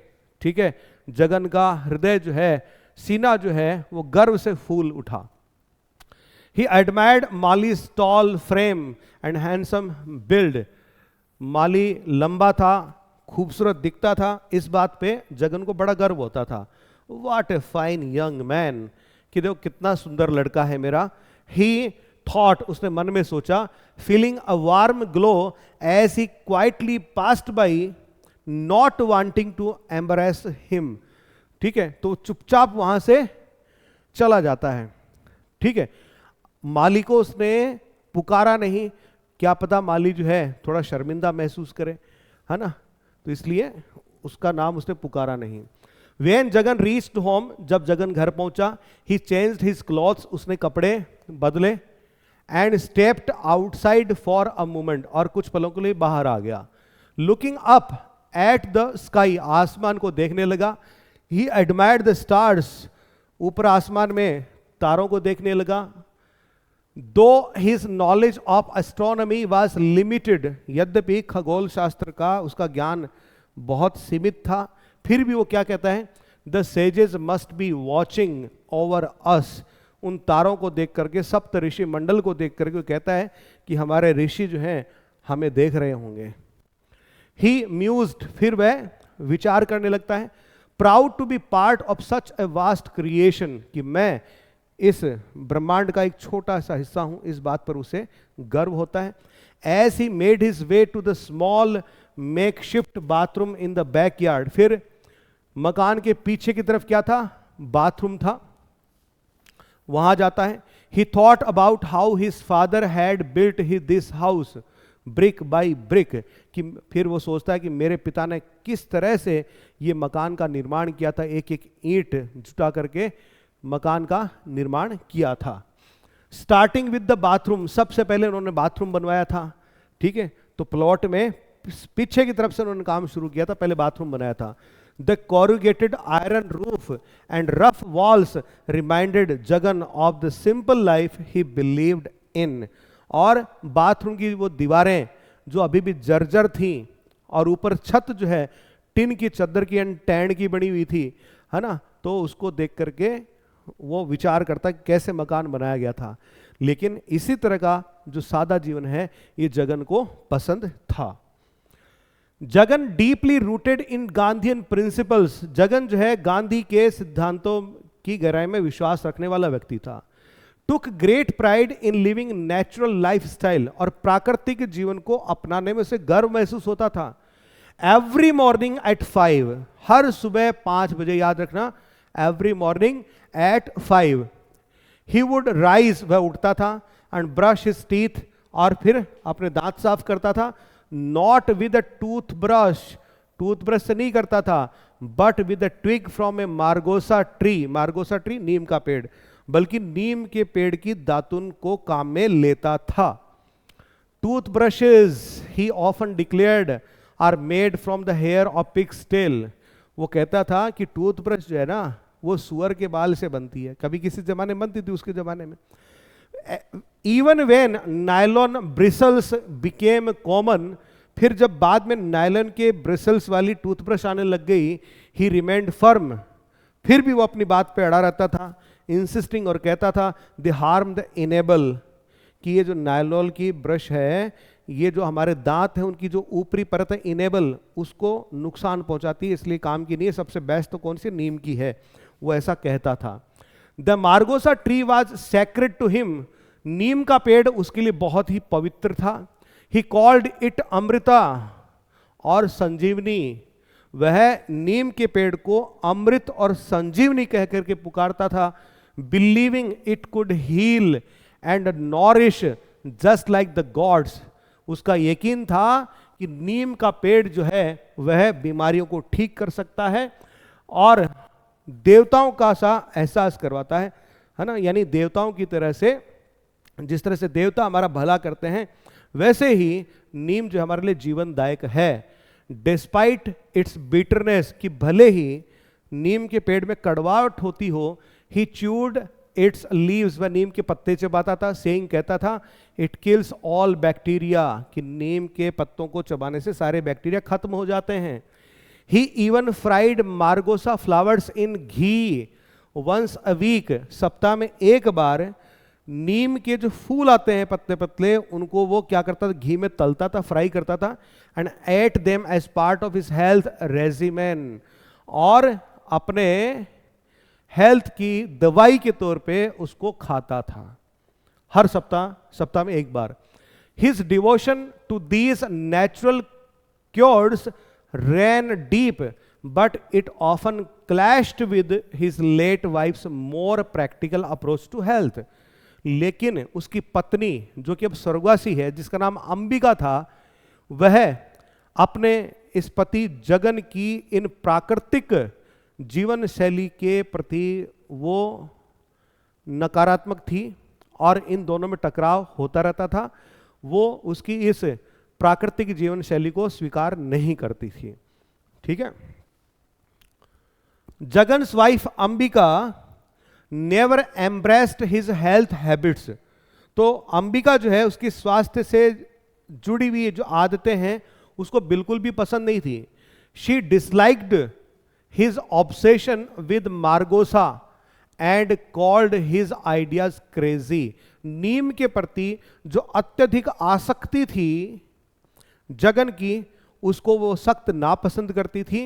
ठीक है, जगन का हृदय जो है, सीना जो है वो गर्व से फूल उठा। He admired Mali's tall frame and handsome build. माली लंबा था, खूबसूरत दिखता था, इस बात पे जगन को बड़ा गर्व होता था। What a fine young man, कि देखो कितना सुंदर लड़का है मेरा। He thought, उसने मन में सोचा, feeling a warm glow as he quietly passed by, not wanting to embarrass him. ठीक है, तो चुपचाप वहां से चला जाता है। ठीक है, माली को उसने पुकारा नहीं, क्या पता माली जो है थोड़ा शर्मिंदा महसूस करे, है ना, तो इसलिए उसका नाम उसने पुकारा नहीं। When जगन रीच्ड होम, जब जगन घर पहुंचा, he changed his clothes, उसने कपड़े बदले, and stepped outside for a moment, और कुछ पलों के लिए बाहर आ गया। Looking up at the sky, आसमान को देखने लगा। He admired the stars, ऊपर आसमान में तारों को देखने लगा। Though his knowledge of astronomy was limited, यद्यपि खगोल शास्त्र का उसका ज्ञान बहुत सीमित था, फिर भी वो क्या कहता है, The sages must be watching over us, उन तारों को देख करके, सप्त ऋषि मंडल को देख करके वो कहता है कि हमारे ऋषि जो हैं हमें देख रहे होंगे। He mused, फिर वह विचार करने लगता है, Proud to be part of such a vast creation, कि मैं इस ब्रह्मांड का एक छोटा सा हिस्सा हूं, इस बात पर उसे गर्व होता है। As he made his way to the small makeshift bathroom in the backyard, फिर मकान के पीछे की तरफ क्या था, बाथरूम था, वहां जाता है। He thought about how his father had built this house brick by brick, कि फिर वो सोचता है कि मेरे पिता ने किस तरह से ये मकान का निर्माण किया था, एक एक ईंट जुटा करके मकान का निर्माण किया था। स्टार्टिंग विद द बाथरूम, सबसे पहले उन्होंने बाथरूम बनवाया था। ठीक है, तो प्लॉट में पीछे की तरफ से उन्होंने काम शुरू किया था, पहले बाथरूम बनाया था। The corrugated iron roof and rough walls reminded Jagan of the simple life he believed in, और बाथरूम की वो दीवारें जो अभी भी जर्जर थी, और ऊपर छत जो है टिन की चद्दर की एंड टैंड की बनी हुई थी, है ना, तो उसको देख करके वो विचार करता कि कैसे मकान बनाया गया था। लेकिन इसी तरह का जो सादा जीवन है ये जगन को पसंद था। Jagan deeply rooted in Gandhian principles, Jagan जो है गांधी के सिद्धांतों की गहराई में विश्वास रखने वाला व्यक्ति था। Took great pride in living natural lifestyle, और प्राकृतिक जीवन को अपनाने में उसे गर्व महसूस होता था। एवरी मॉर्निंग एट 5, हर सुबह 5 बजे, याद रखना, every morning at 5 he would rise, वह उठता था, एंड ब्रश हिज टीथ, और फिर अपने दांत साफ करता था। Not with a toothbrush, toothbrush से नहीं करता था, but with a twig from a margosa tree, margosa tree नीम का पेड़, बल्कि नीम के पेड़ की दातुन को काम में लेता था। Toothbrushes he often declared are made from the hair of pigs tail. वो कहता था कि टूथब्रश जो है ना वो सुअर के बाल से बनती है। कभी किसी जमाने में बनती थी, उसके जमाने में। Even when nylon bristles became common, फिर जब बाद में नायलॉन के ब्रिसल्स वाली टूथब्रश आने लग गई, ही रिमेंड फर्म, फिर भी वो अपनी बात पे अड़ा रहता था, इंसिस्टिंग, और कहता था दे हार्म द इनेबल, कि ये जो नायलॉन की ब्रश है, ये जो हमारे दांत हैं उनकी जो ऊपरी परत है इनेबल, उसको नुकसान पहुंचाती है, इसलिए काम की नहीं है। सबसे बेस्ट तो कौन सी, नीम की है। वो ऐसा कहता था। The margosa tree was sacred to him, नीम का पेड़ उसके लिए बहुत ही पवित्र था। ही कॉल्ड इट अमृता और संजीवनी, वह नीम के पेड़ को अमृत और संजीवनी कह करके पुकारता था। Believing it could heal and nourish just like the gods, उसका यकीन था कि नीम का पेड़ जो है वह बीमारियों को ठीक कर सकता है और देवताओं का सा एहसास करवाता है ना। यानी देवताओं की तरह से, जिस तरह से देवता हमारा भला करते हैं, वैसे ही नीम जो हमारे लिए जीवनदायक है। डिस्पाइट इट्स बिटरनेस, कि भले ही नीम के पेड़ में कड़वाहट होती हो, ही च्यूड इट्स लीव्स, वह नीम के पत्ते चबाता था। सेइंग, कहता था, इट किल्स ऑल बैक्टीरिया, कि नीम के पत्तों को चबाने से सारे बैक्टीरिया खत्म हो जाते हैं। He even fried margosa flowers in ghee once a week, सप्ताह में एक बार नीम के जो फूल आते हैं पतले पतले, उनको वो क्या करता था, घी में तलता था, फ्राई करता था। And ate them as part of his health regimen, और अपने हेल्थ की दवाई के तौर पे उसको खाता था, हर सप्ताह में एक बार। His devotion to these natural cures ran deep, but it often clashed with his late wife's more practical approach to health. लेकिन उसकी पत्नी, जो कि अब स्वर्गवासी है, जिसका नाम अंबिका था, वह अपने इस पति जगन की इन प्राकृतिक जीवन शैली के प्रति वो नकारात्मक थी और इन दोनों में टकराव होता रहता था। वो उसकी इस प्राकृतिक जीवन शैली को स्वीकार नहीं करती थी। ठीक है। Jagan's wife Ambika never embraced his health habits, तो अंबिका जो है उसकी स्वास्थ्य से जुड़ी हुई जो आदतें हैं उसको बिल्कुल भी पसंद नहीं थी। She disliked his obsession with margosa and called his ideas crazy, नीम के प्रति जो अत्यधिक आसक्ति थी जगन की, उसको वो सख्त नापसंद करती थी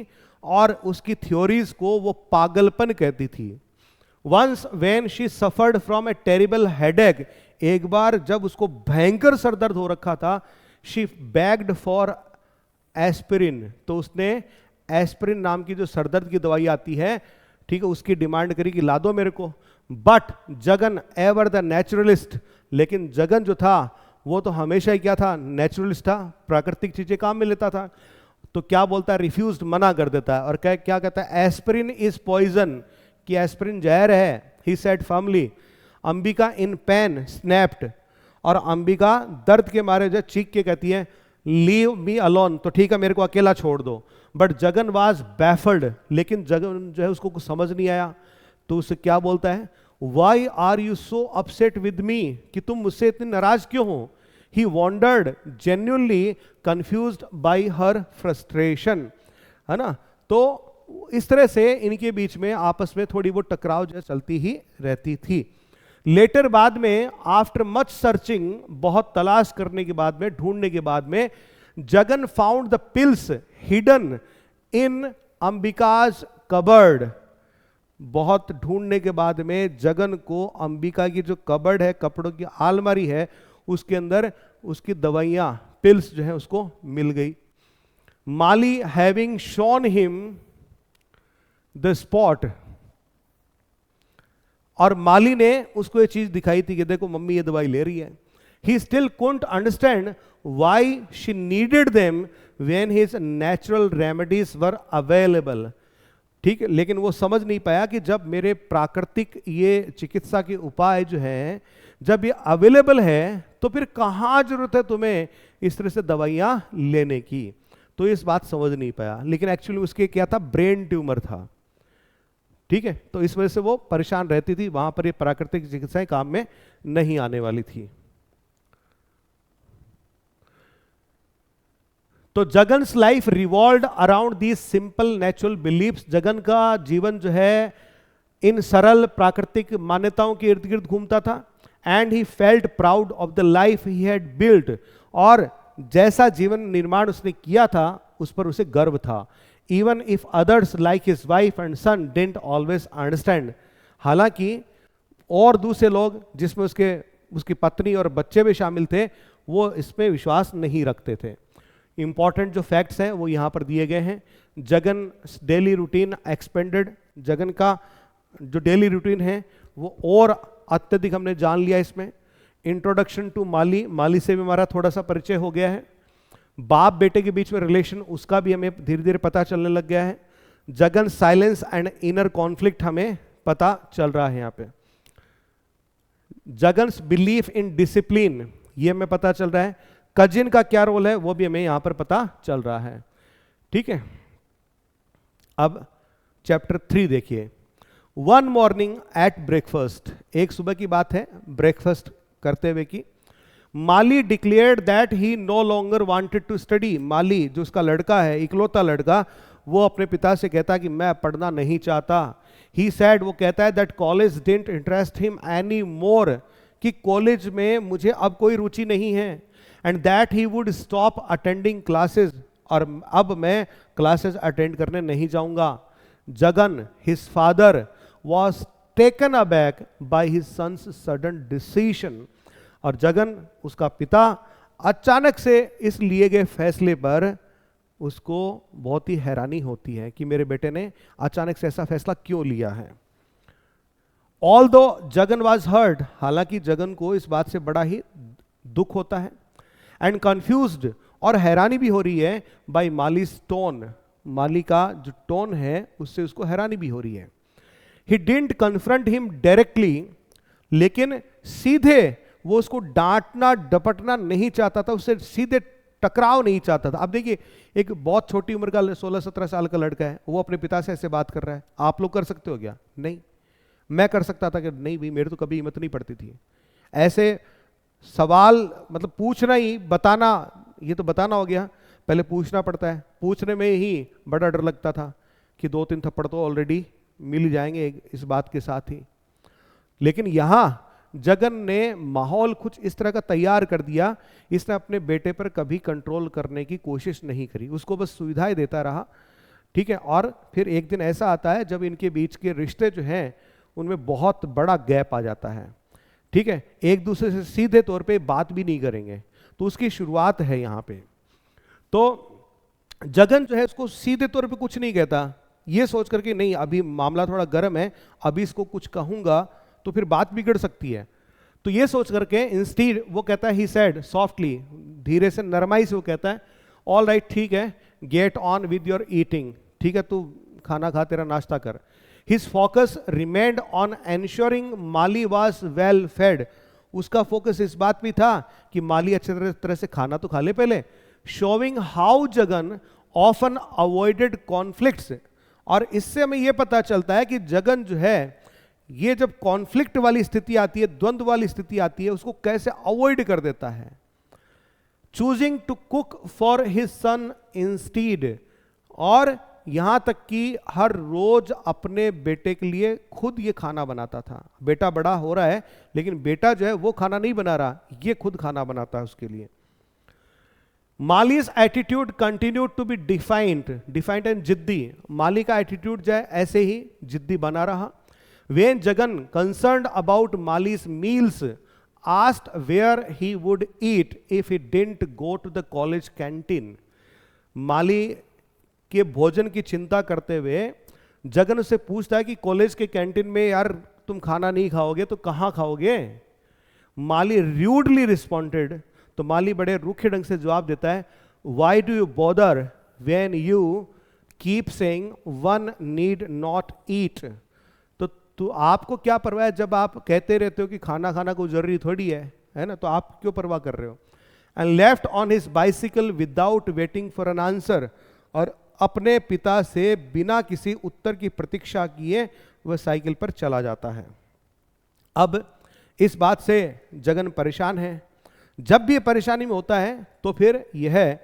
और उसकी थ्योरीज को वो पागलपन कहती थी। Once when she suffered from a terrible headache, एक बार जब उसको भयंकर सरदर्द हो रखा था, शी बेग्ड फॉर एस्पिरिन, तो उसने एस्पिरिन नाम की जो सरदर्द की दवाई आती है, ठीक है, उसकी डिमांड करी कि ला दो मेरे को। But Jagan ever the naturalist, लेकिन जगन जो था वो तो हमेशा ही क्या था, नेचुरलिस्ट था, प्राकृतिक चीजें काम में लेता था। तो क्या बोलता है, रिफ्यूज्ड, मना कर देता है और क्या कहता है, एस्पिरिन इज पॉइजन, कि एस्पिरिन जहर है। He said firmly. Ambika in pen snapped, और अंबिका दर्द के मारे जो चीख के कहती है, लीव मी अलोन, तो ठीक है मेरे को अकेला छोड़ दो। बट जगन वाज बैफल्ड, लेकिन जगन जो है उसको कुछ समझ नहीं आया। तो उससे क्या बोलता है, why are you so upset with me, कि तुम मुझसे इतने नाराज क्यों हो। He wondered genuinely confused by her frustration, है ना। तो इस तरह से इनके बीच में आपस में थोड़ी वो टकराव जो चलती ही रहती थी। लेटर बाद में, आफ्टर मच सर्चिंग, बहुत तलाश करने के बाद में, ढूंढने के बाद में, Jagan found the pills hidden in Ambika's cupboard. बहुत ढूंढने के बाद में जगन को अंबिका की जो कबर्ड है, कपड़ों की आलमारी है, उसके अंदर उसकी दवाइयां, पिल्स जो है उसको मिल गई। Mali having shown him the spot, और माली ने उसको ये चीज दिखाई थी कि देखो मम्मी ये दवाई ले रही है। He still couldn't understand why she needed them when his natural remedies were available, ठीक है, लेकिन वो समझ नहीं पाया कि जब मेरे प्राकृतिक ये चिकित्सा के उपाय जो है जब ये अवेलेबल है तो फिर कहाँ जरूरत है तुम्हें इस तरह से दवाइयाँ लेने की। तो इस बात समझ नहीं पाया, लेकिन एक्चुअली उसके क्या था, ब्रेन ट्यूमर था। ठीक है, तो इस वजह से वो परेशान रहती थी, वहां पर ये प्राकृतिक चिकित्साएं काम में नहीं आने वाली थी। तो Jagan's life revolved around these simple natural beliefs. Jagan का जीवन जो है इन सरल प्राकृतिक मान्यताओं के इर्द गिर्द घूमता था। And he felt proud of the life he had built, और जैसा जीवन निर्माण उसने किया था उस पर उसे गर्व था। Even if others like his wife and son didn't always understand, हालांकि और दूसरे लोग जिसमें उसकी पत्नी और बच्चे भी शामिल थे वो इसमें विश्वास नहीं रखते थे। इंपॉर्टेंट जो फैक्ट्स हैं वो यहाँ पर दिए गए हैं। Jagan daily routine expanded, Jagan का जो डेली रूटीन है वो और अत्यधिक हमने जान लिया इसमें। इंट्रोडक्शन टू माली, माली से भी हमारा थोड़ा सा परिचय हो गया है। बाप बेटे के बीच में रिलेशन उसका भी हमें धीरे धीरे पता चलने लग गया है। Jagan silence and inner conflict हमें पता चल रहा है यहाँ पे। जगन्स बिलीफ इन डिसिप्लिन ये हमें पता चल रहा है। कजिन का क्या रोल है वो भी हमें यहां पर पता चल रहा है। ठीक है, अब चैप्टर 3 देखिए। वन मॉर्निंग एट ब्रेकफास्ट, एक सुबह की बात है ब्रेकफास्ट करते हुए की। Mali declared that he no longer wanted to study. Mali जो उसका लड़का है, इकलौता लड़का, वो अपने पिता से कहता कि मैं पढ़ना नहीं चाहता। ही सैड, वो कहता है that college didn't interest him any more, कि कॉलेज में मुझे अब कोई रुचि नहीं है। And that he would stop attending classes, और अब मैं क्लासेस अटेंड करने नहीं जाऊंगा। Jagan his father was taken aback by his son's sudden decision, और जगन उसका पिता अचानक से इस लिए गए फैसले पर उसको बहुत ही हैरानी होती है कि मेरे बेटे ने अचानक से ऐसा फैसला क्यों लिया है। ऑल्दो जगन वॉज हर्ट, हालांकि जगन को इस बात से बड़ा ही दुख होता है। एंड कंफ्यूज्ड, और हैरानी भी हो रही है बाय मालीज टोन, माली का जो टोन है उससे उसको हैरानी भी हो रही है। He didn't confront him directly, लेकिन सीधे वो उसको डांटना डपटना नहीं चाहता था, उससे सीधे टकराव नहीं चाहता था। अब देखिए, एक बहुत छोटी उम्र का 16-17 साल का लड़का है, वो अपने पिता से ऐसे बात कर रहा है। आप लोग कर सकते हो क्या? नहीं। मैं कर सकता था कि नहीं भाई, मेरे तो कभी हिम्मत नहीं पड़ती थी ऐसे सवाल, मतलब पूछना ही, बताना, ये तो बताना हो गया, पहले पूछना पड़ता है। पूछने में ही बड़ा डर लगता था कि 2-3 थप्पड़ तो ऑलरेडी मिल ही जाएंगे इस बात के साथ ही। लेकिन यहां जगन ने माहौल कुछ इस तरह का तैयार कर दिया, इसने अपने बेटे पर कभी कंट्रोल करने की कोशिश नहीं करी, उसको बस सुविधाएं देता रहा। ठीक है, और फिर एक दिन ऐसा आता है जब इनके बीच के रिश्ते जो हैं उनमें बहुत बड़ा गैप आ जाता है। ठीक है, एक दूसरे से सीधे तौर पे बात भी नहीं करेंगे, तो उसकी शुरुआत है यहाँ पे। तो जगन जो है उसको सीधे तौर पे कुछ नहीं कहता, ये सोच करके नहीं अभी मामला थोड़ा गर्म है, अभी इसको कुछ कहूंगा तो फिर बात बिगड़ सकती है। तो ये सोच करके इंस्टीड वो कहता है, ही सेड सॉफ्टली, धीरे से नरमाई से वो कहता है, ऑल राइट ठीक है, get on with your eating, ठीक है तू खाना खा, तेरा नाश्ता कर। His focus remained on ensuring Mali was well fade, उसका फोकस इस बात भी था कि माली अच्छे तरह से खाना तो खा ले पहले। Showing how Jagan often avoided conflicts, और इससे हमें यह पता चलता है कि जगन जो है ये जब कॉन्फ्लिक्ट वाली स्थिति आती है, द्वंद्व वाली स्थिति आती है, उसको कैसे अवॉइड कर देता है। Choosing to cook for his son instead, और यहां तक कि हर रोज अपने बेटे के लिए खुद ये खाना बनाता था। बेटा बड़ा हो रहा है लेकिन बेटा जो है वो खाना नहीं बना रहा, ये खुद खाना बनाता है उसके लिए। Mali's attitude continued to be defiant and जिद्दी, माली का एटीट्यूड जो है ऐसे ही जिद्दी बना रहा। When Jagan, concerned about Mali's meals, asked where he would eat if he didn't go to the college canteen. माली के भोजन की चिंता करते हुए जगन उससे पूछता है कि कॉलेज के कैंटीन में यार तुम खाना नहीं खाओगे तो कहाँ खाओगे। माली र्यूडली रिस्पॉन्डेड, तो माली बड़े रूखे ढंग से जवाब देता है, Why do you bother when you keep saying one need not eat. तो आपको क्या परवाह है जब आप कहते रहते हो कि खाना खाना कोई जरूरी थोड़ी है ना, तो आप क्यों परवाह कर रहे हो। And left on his bicycle without waiting for an answer, और अपने पिता से बिना किसी उत्तर की प्रतीक्षा किए वह साइकिल पर चला जाता है। अब इस बात से जगन परेशान है। जब भी ये परेशानी में होता है तो फिर यह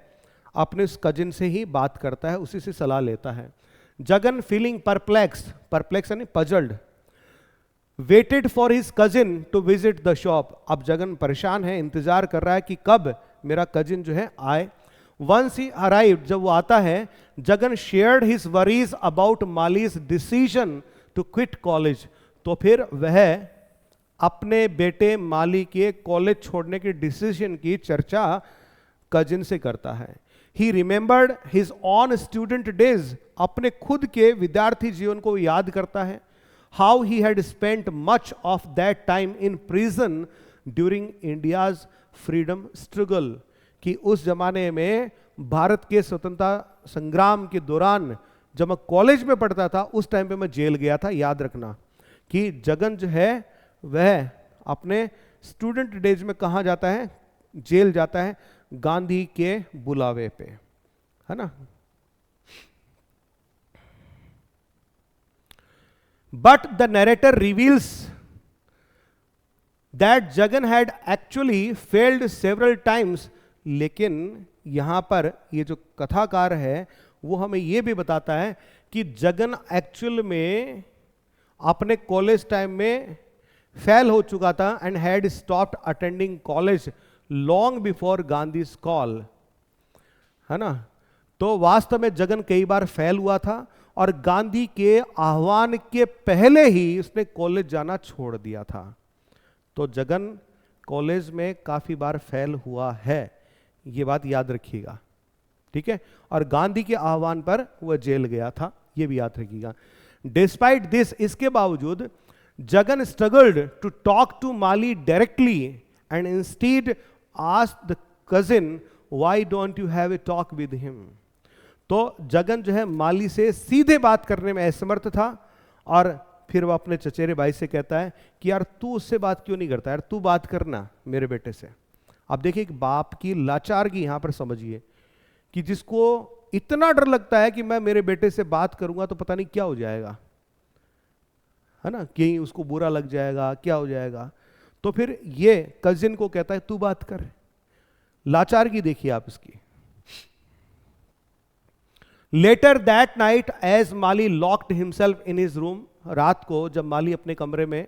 अपने उस कजिन से ही बात करता है, उसी से सलाह लेता है। जगन फीलिंग परप्लेक्स यानी puzzled, waited for his cousin to visit the shop. अब जगन परेशान है, इंतजार कर रहा है कि कब मेरा कजिन जो है आए। वंस ही अराइव्ड, जब वो आता है, Jagan shared his worries about Mali's decision to quit college. तो फिर वह अपने बेटे माली के कॉलेज छोड़ने के डिसीजन की चर्चा कजिन से करता है। ही remembered his on student days, अपने खुद के विद्यार्थी जीवन को याद करता है। How he had spent much of that time in prison during India's freedom struggle, कि उस जमाने में भारत के स्वतंत्रता संग्राम के दौरान जब मैं कॉलेज में पढ़ता था उस टाइम पे मैं जेल गया था। याद रखना कि जगन जो है वह अपने स्टूडेंट डेज में कहाँ जाता है, जेल जाता है, गांधी के बुलावे पे, है ना। But the narrator reveals that Jagan had actually failed several times. लेकिन यहां पर ये जो कथाकार है वो हमें ये भी बताता है कि जगन एक्चुअल में अपने कॉलेज टाइम में फेल हो चुका था and had stopped attending college long before Gandhi's call, है ना। तो वास्तव में जगन कई बार फेल हुआ था और गांधी के आह्वान के पहले ही उसने कॉलेज जाना छोड़ दिया था। तो जगन कॉलेज में काफी बार फेल हुआ है, ये बात याद रखिएगा, ठीक है। और गांधी के आह्वान पर वह जेल गया था, ये भी याद रखिएगा। डिस्पाइट दिस, इसके बावजूद Jagan struggled to talk to Mali directly and instead asked the cousin why don't you have a talk with him. तो जगन जो है माली से सीधे बात करने में असमर्थ था और फिर वह अपने चचेरे भाई से कहता है कि यार तू उससे बात क्यों नहीं करता, यार तू बात करना मेरे बेटे से। अब देखिए एक बाप की लाचारगी यहां पर समझिए कि जिसको इतना डर लगता है कि मैं मेरे बेटे से बात करूंगा तो पता नहीं क्या हो जाएगा, है ना, कहीं उसको बुरा लग जाएगा, क्या हो जाएगा। तो फिर ये कजिन को कहता है तू बात कर। लाचारगी देखिए आप इसकी। Later that night as Mali locked himself in his room, रात को जब माली अपने कमरे में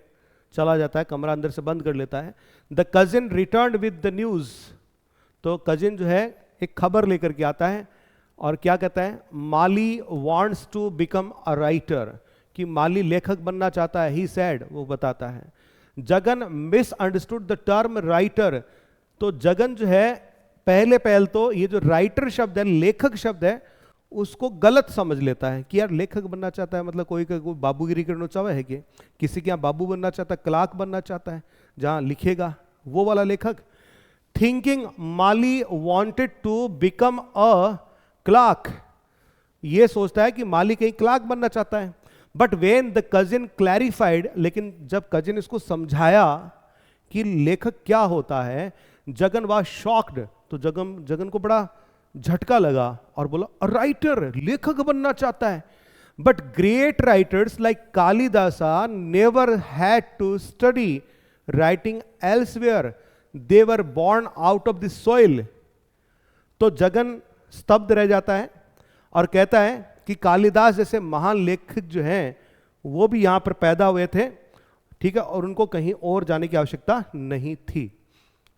चला जाता है, कमरा अंदर से बंद कर लेता है, the cousin return with the news. तो कजिन जो है एक खबर लेकर के आता है और क्या कहता है, Mali wants to become a writer, कि माली लेखक बनना चाहता है, ही सैड, वो बताता है। Jagan misunderstood the term writer. तो जगन जो है पहले तो ये जो राइटर शब्द है, लेखक शब्द है, उसको गलत समझ लेता है कि यार लेखक बनना चाहता है मतलब कोई बाबूगिरी करना चाहता है कि किसी के यहाँ बाबू बनना चाहता है, क्लार्क बनना चाहता है जहां लिखेगा, वो वाला लेखक। Thinking Mali wanted to become a clerk, ये सोचता है कि माली कहीं क्लार्क बनना चाहता है। But when the cousin clarified, लेकिन जब कजिन इसको समझाया कि लेखक क्या होता है, जगन वाज शॉक्ड। तो जगन को बड़ा झटका लगा और बोला राइटर, लेखक बनना चाहता है। But great writers like Kalidasa never had to study writing elsewhere, they were born out of the soil. तो जगन स्तब्ध रह जाता है और कहता है कि कालिदास जैसे महान लेखक जो हैं वो भी यहां पर पैदा हुए थे, ठीक है, और उनको कहीं और जाने की आवश्यकता नहीं थी।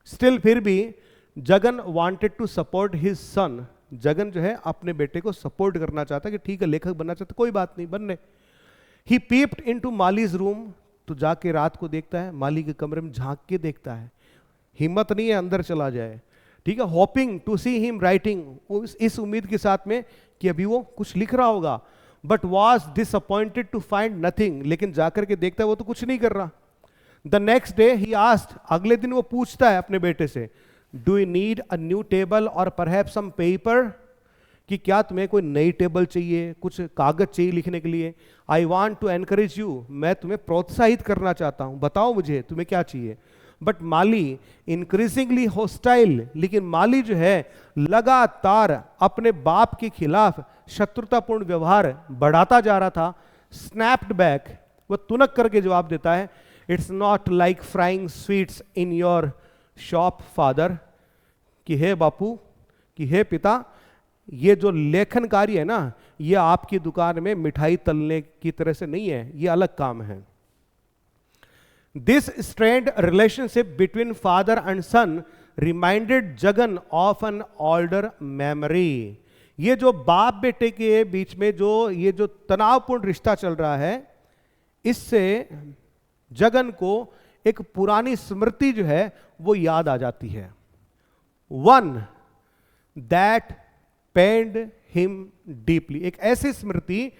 स्टिल फिर भी Jagan wanted to support his son, Jagan जो है अपने बेटे को सपोर्ट करना चाहता है कि ठीक है लेखक बनना चाहता, कोई बात नहीं बनने। ही पीप्ड इनटू मालीज रूम, तो जाके रात को देखता है, माली के कमरे में झांक के देखता है, हिम्मत नहीं है अंदर चला जाए, ठीक है, hoping to see him writing, इस उम्मीद के साथ में कि अभी वो कुछ लिख रहा होगा। But was disappointed to find nothing, लेकिन जाकर के देखता है वो तो कुछ नहीं कर रहा। The next day he asked, अगले दिन वो पूछता है अपने बेटे से, do you need a new table और परहैप्स सम पेपर, कि क्या तुम्हें कोई नई टेबल चाहिए, कुछ कागज चाहिए लिखने के लिए? I want to encourage you, मैं तुम्हें प्रोत्साहित करना चाहता हूं, बताओ मुझे तुम्हें क्या चाहिए। बट माली इंक्रीजिंगली हॉस्टाइल, लेकिन माली जो है लगातार अपने बाप के खिलाफ शत्रुतापूर्ण व्यवहार बढ़ाता जा रहा था। स्नैप्ड बैक, वो तुनक करके जवाब देता है, it's not like frying sweets in your shop father, कि हे बापू, कि हे पिता, ये जो लेखन कार्य है ना, ये आपकी दुकान में मिठाई तलने की तरह से नहीं है, ये अलग काम है। This strained relationship between father and son reminded Jagan of an older memory. ये जो बाप बेटे के बीच में जो ये जो तनावपूर्ण रिश्ता चल रहा है, इससे जगन को एक पुरानी स्मृति जो है वो याद आ जाती है। वन दैट पेन्ड हिम डीपली, एक ऐसी स्मृति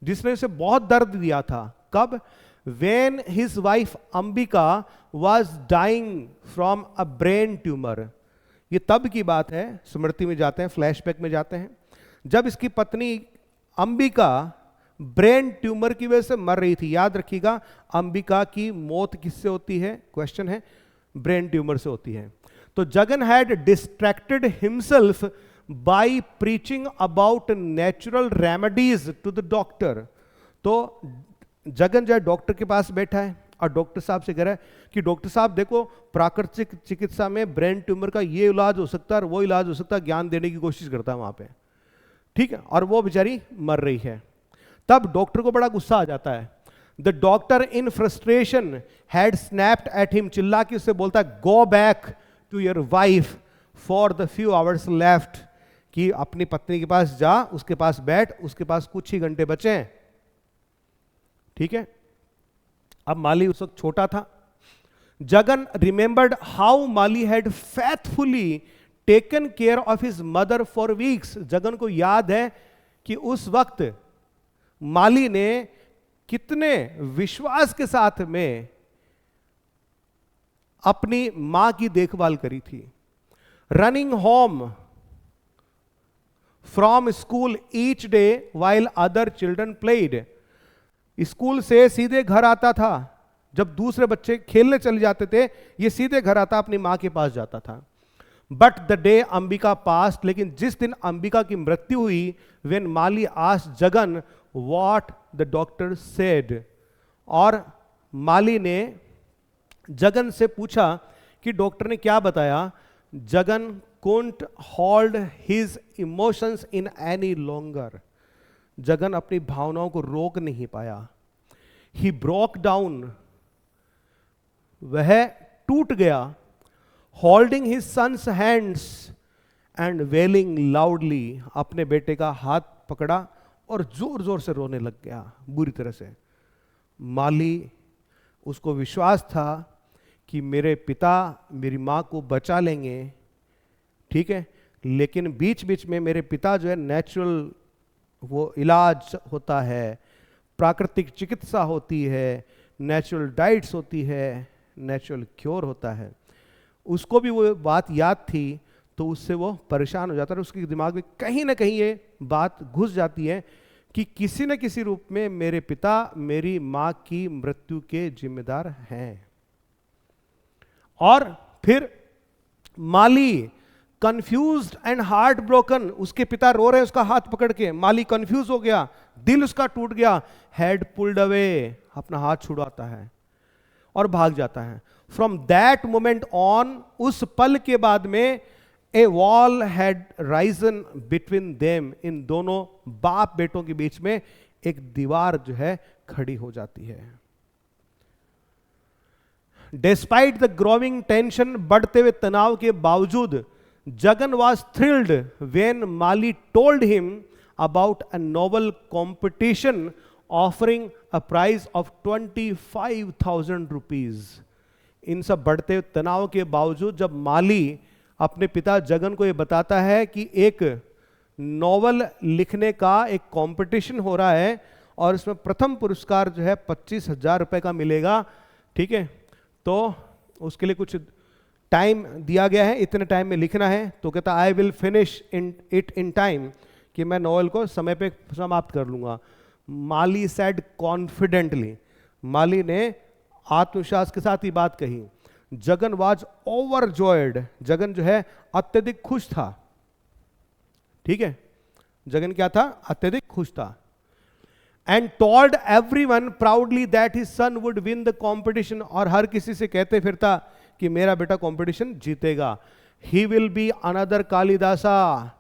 जिसने उसे बहुत दर्द दिया था। कब? When his wife Ambika was dying from a brain tumor, ये तब की बात है, स्मृति में जाते हैं, फ्लैशबैक में जाते हैं, जब इसकी पत्नी अंबिका ब्रेन ट्यूमर की वजह से मर रही थी। याद रखिएगा, अंबिका की मौत किससे होती है? क्वेश्चन है, ब्रेन ट्यूमर से होती है। तो Jagan had distracted himself by preaching about natural remedies to the doctor. तो जगन जो है डॉक्टर के पास बैठा है और डॉक्टर साहब से कह रहा है कि डॉक्टर साहब देखो, प्राकृतिक चिकित्सा में ब्रेन ट्यूमर का ये इलाज हो सकता है और वो इलाज हो सकता है, ज्ञान देने की कोशिश करता है वहां पे, ठीक है, और वो बेचारी मर रही है। तब डॉक्टर को बड़ा गुस्सा आ जाता है। The doctor in frustration had snapped at him, चिल्ला के उससे बोलता है, go back to your wife for the few hours left, कि अपनी पत्नी के पास जा, उसके पास बैठ, उसके पास कुछ ही घंटे बचे हैं, ठीक है। अब माली उस वक्त छोटा था। Jagan remembered how Mali had faithfully taken care of his mother for weeks. Jagan को याद है कि उस वक्त माली ने कितने विश्वास के साथ में अपनी मां की देखभाल करी थी। Running home from school each day while other children played, school से सीधे घर आता था, जब दूसरे बच्चे खेलने चले जाते थे ये सीधे घर आता, अपनी मां के पास जाता था। But the day Ambika past, लेकिन जिस दिन अंबिका की मृत्यु हुई, when Mali asked Jagan what the doctor said, और माली ने जगन से पूछा कि डॉक्टर ने क्या बताया। Jagan couldn't hold his emotions in any longer, Jagan अपनी भावनाओं को रोक नहीं पाया। He broke down, वह टूट गया, holding his son's hands and wailing loudly, अपने बेटे का हाथ पकड़ा और जोर जोर से रोने लग गया बुरी तरह से। माली, उसको विश्वास था कि मेरे पिता मेरी मां को बचा लेंगे, ठीक है, लेकिन बीच बीच में मेरे पिता जो है नेचुरल वो इलाज होता है, प्राकृतिक चिकित्सा होती है, नेचुरल डाइट्स होती है, नेचुरल क्योर होता है, उसको भी वो बात याद थी, तो उससे वो परेशान हो जाता है। उसके दिमाग में कहीं ना कहीं ये बात घुस जाती है कि किसी न किसी रूप में मेरे पिता मेरी मां की मृत्यु के जिम्मेदार हैं। और फिर माली कंफ्यूज्ड एंड हार्ट ब्रोकन, उसके पिता रो रहे हैं उसका हाथ पकड़ के, माली कंफ्यूज हो गया, दिल उसका टूट गया, हेड पुल्ड अवे, अपना हाथ छुड़ाता है और भाग जाता है। फ्रॉम दैट मोमेंट ऑन, उस पल के बाद में a wall had risen between them, इन दोनों बाप बेटों के बीच में एक दीवार जो है खड़ी हो जाती है। डिस्पाइट द ग्रोइंग टेंशन, बढ़ते हुए तनाव के बावजूद, Jagan was thrilled when Mali told him about a novel competition offering a prize of 25,000 rupees. इन सब बढ़ते तनाव के बावजूद जब माली अपने पिता जगन को ये बताता है कि एक नॉवल लिखने का एक कंपटीशन हो रहा है और इसमें प्रथम पुरस्कार जो है 25,000 रुपए का मिलेगा, ठीक है, तो उसके लिए कुछ टाइम दिया गया है, इतने टाइम में लिखना है। तो कहता I will finish it in time, कि मैं नोवेल को समय पे समाप्त कर लूंगा। माली सेड कॉन्फिडेंटली, माली ने आत्मविश्वास के साथ ही बात कही। जगन वाज ओवरजॉयड, जगन जो है अत्यधिक खुश था। ठीक है, जगन क्या था? अत्यधिक खुश था। And told everyone proudly that his son would win the competition, और हर किसी से कहते फिरता कि मेरा बेटा कॉम्पिटिशन जीतेगा। He will be another Kalidasa,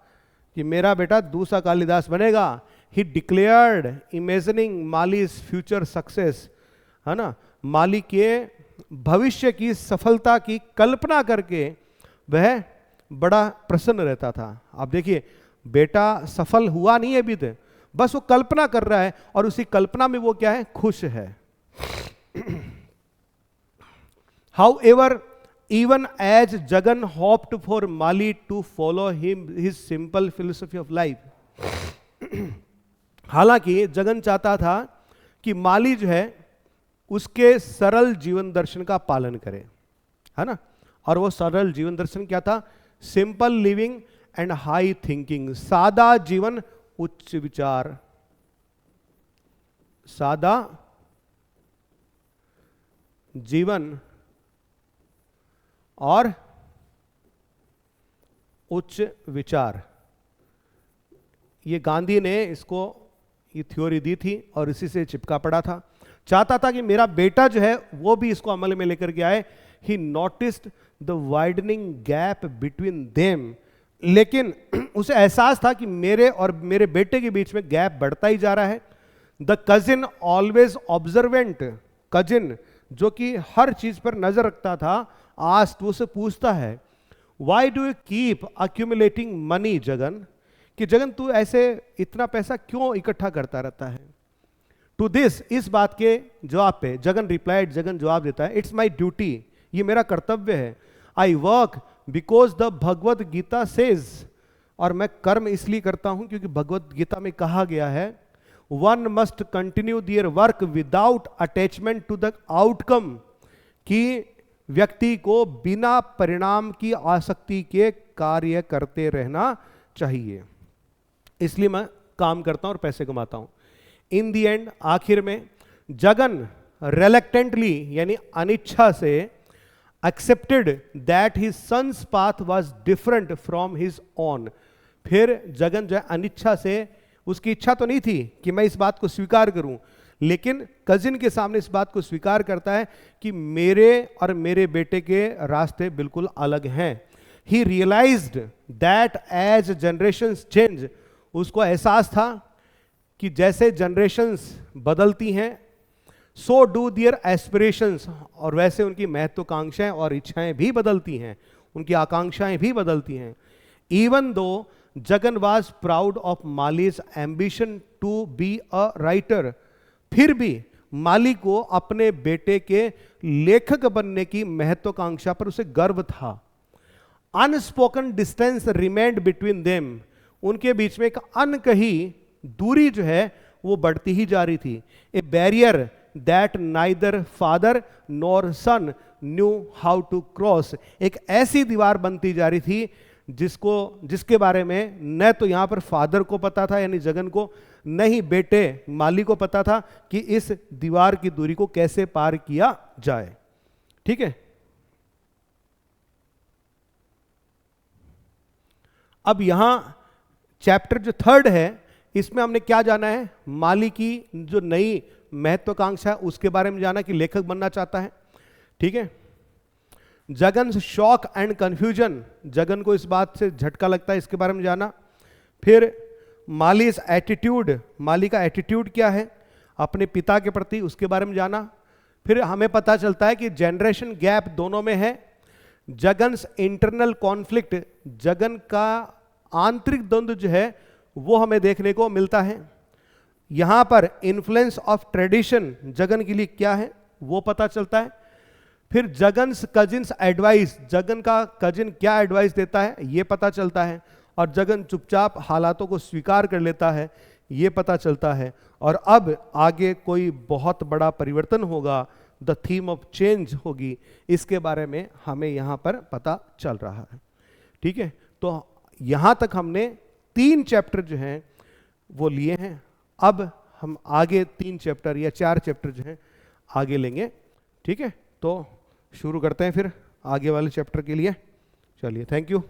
कि मेरा बेटा दूसरा कालिदास बनेगा। He declared imagining Mali's future success, है ना, माली के भविष्य की सफलता की कल्पना करके वह बड़ा प्रसन्न रहता था। आप देखिए, बेटा सफल हुआ नहीं है अभी तक, बस वो कल्पना कर रहा है, और उसी कल्पना में वो क्या है? खुश है। However, even as Jagan hoped for Mali to follow him his simple philosophy of life, हालांकि जगन चाहता था कि माली जो है उसके सरल जीवन दर्शन का पालन करे, है ना। और वो सरल जीवन दर्शन क्या था? Simple living and high thinking, सादा जीवन उच्च विचार, सादा जीवन और उच्च विचार। ये गांधी ने इसको ये थ्योरी दी थी और इसी से चिपका पड़ा था। चाहता था कि मेरा बेटा जो है वो भी इसको अमल में लेकर के आए। ही noticed the widening gap between them, लेकिन उसे एहसास था कि मेरे और मेरे बेटे के बीच में गैप बढ़ता ही जा रहा है। The cousin always observant, cousin जो कि हर चीज पर नजर रखता था, आज तो उसे पूछता है, why do you keep accumulating money Jagan, कि जगन तू ऐसे इतना पैसा क्यों इकट्ठा करता रहता है। टू दिस, इस बात के जवाब पे जगन रिप्लाइड, जगन जवाब देता है, इट्स माई ड्यूटी, ये मेरा कर्तव्य है। I work because the Bhagavad Gita says, और मैं कर्म इसलिए करता हूं क्योंकि भगवद गीता में कहा गया है, one must continue their work without attachment to the outcome, कि व्यक्ति को बिना परिणाम की आसक्ति के कार्य करते रहना चाहिए। इसलिए मैं काम करता हूं और पैसे कमाता हूं। इन दी एंड, आखिर में जगन रेलेक्टेंटली यानी अनिच्छा से accepted that his son's path was different from his own. फिर जगन जो है अनिच्छा से, उसकी इच्छा तो नहीं थी कि मैं इस बात को स्वीकार करूं, लेकिन कजिन के सामने इस बात को स्वीकार करता है कि मेरे और मेरे बेटे के रास्ते बिल्कुल अलग हैं। He realised that as generations change, उसको एहसास था कि जैसे जनरेशंस बदलती हैं, सो डू दियर एस्पिरेशंस, और वैसे उनकी महत्वाकांक्षाएं और इच्छाएं भी बदलती हैं, उनकी आकांक्षाएं भी बदलती हैं। Even though Jagan was proud of Mali's ambition to be a writer, फिर भी माली को अपने बेटे के लेखक बनने की महत्वाकांक्षा पर उसे गर्व था। Unspoken distance remained between them, उनके बीच में एक अनकही दूरी जो है वो बढ़ती ही जा रही थी। A barrier that neither father nor son knew how to cross, एक ऐसी दीवार बनती जा रही थी जिसके बारे में न तो यहां पर फादर को पता था यानी जगन को, न ही बेटे माली को पता था कि इस दीवार की दूरी को कैसे पार किया जाए। ठीक है, अब यहां चैप्टर जो 3 है इसमें हमने क्या जाना है? माली की जो नई महत्वाकांक्षा है उसके बारे में जाना कि लेखक बनना चाहता है। ठीक है, Jagan shock and confusion, Jagan को इस बात से झटका लगता है, इसके बारे में जाना। फिर माली एटीट्यूड, माली का एटीट्यूड क्या है अपने पिता के प्रति, उसके बारे में जाना। फिर हमें पता चलता है कि जनरेशन गैप दोनों में है। जगन्स इंटरनल कॉन्फ्लिक्ट, जगन का आंतरिक द्वंद्व जो है वो हमें देखने को मिलता है। यहां पर इन्फ्लुएंस ऑफ ट्रेडिशन जगन के लिए क्या है वो पता चलता है। फिर जगन्स कजिन्स एडवाइस, जगन का कजिन क्या एडवाइस देता है ये पता चलता है, और जगन चुपचाप हालातों को स्वीकार कर लेता है ये पता चलता है। और अब आगे कोई बहुत बड़ा परिवर्तन होगा, द थीम ऑफ चेंज होगी, इसके बारे में हमें यहां पर पता चल रहा है। ठीक है, तो यहां तक हमने 3 चैप्टर जो हैं वो लिए हैं। अब हम आगे 3 चैप्टर या 4 चैप्टर जो हैं आगे लेंगे। ठीक है, तो शुरू करते हैं फिर आगे वाले चैप्टर के लिए। चलिए, थैंक यू।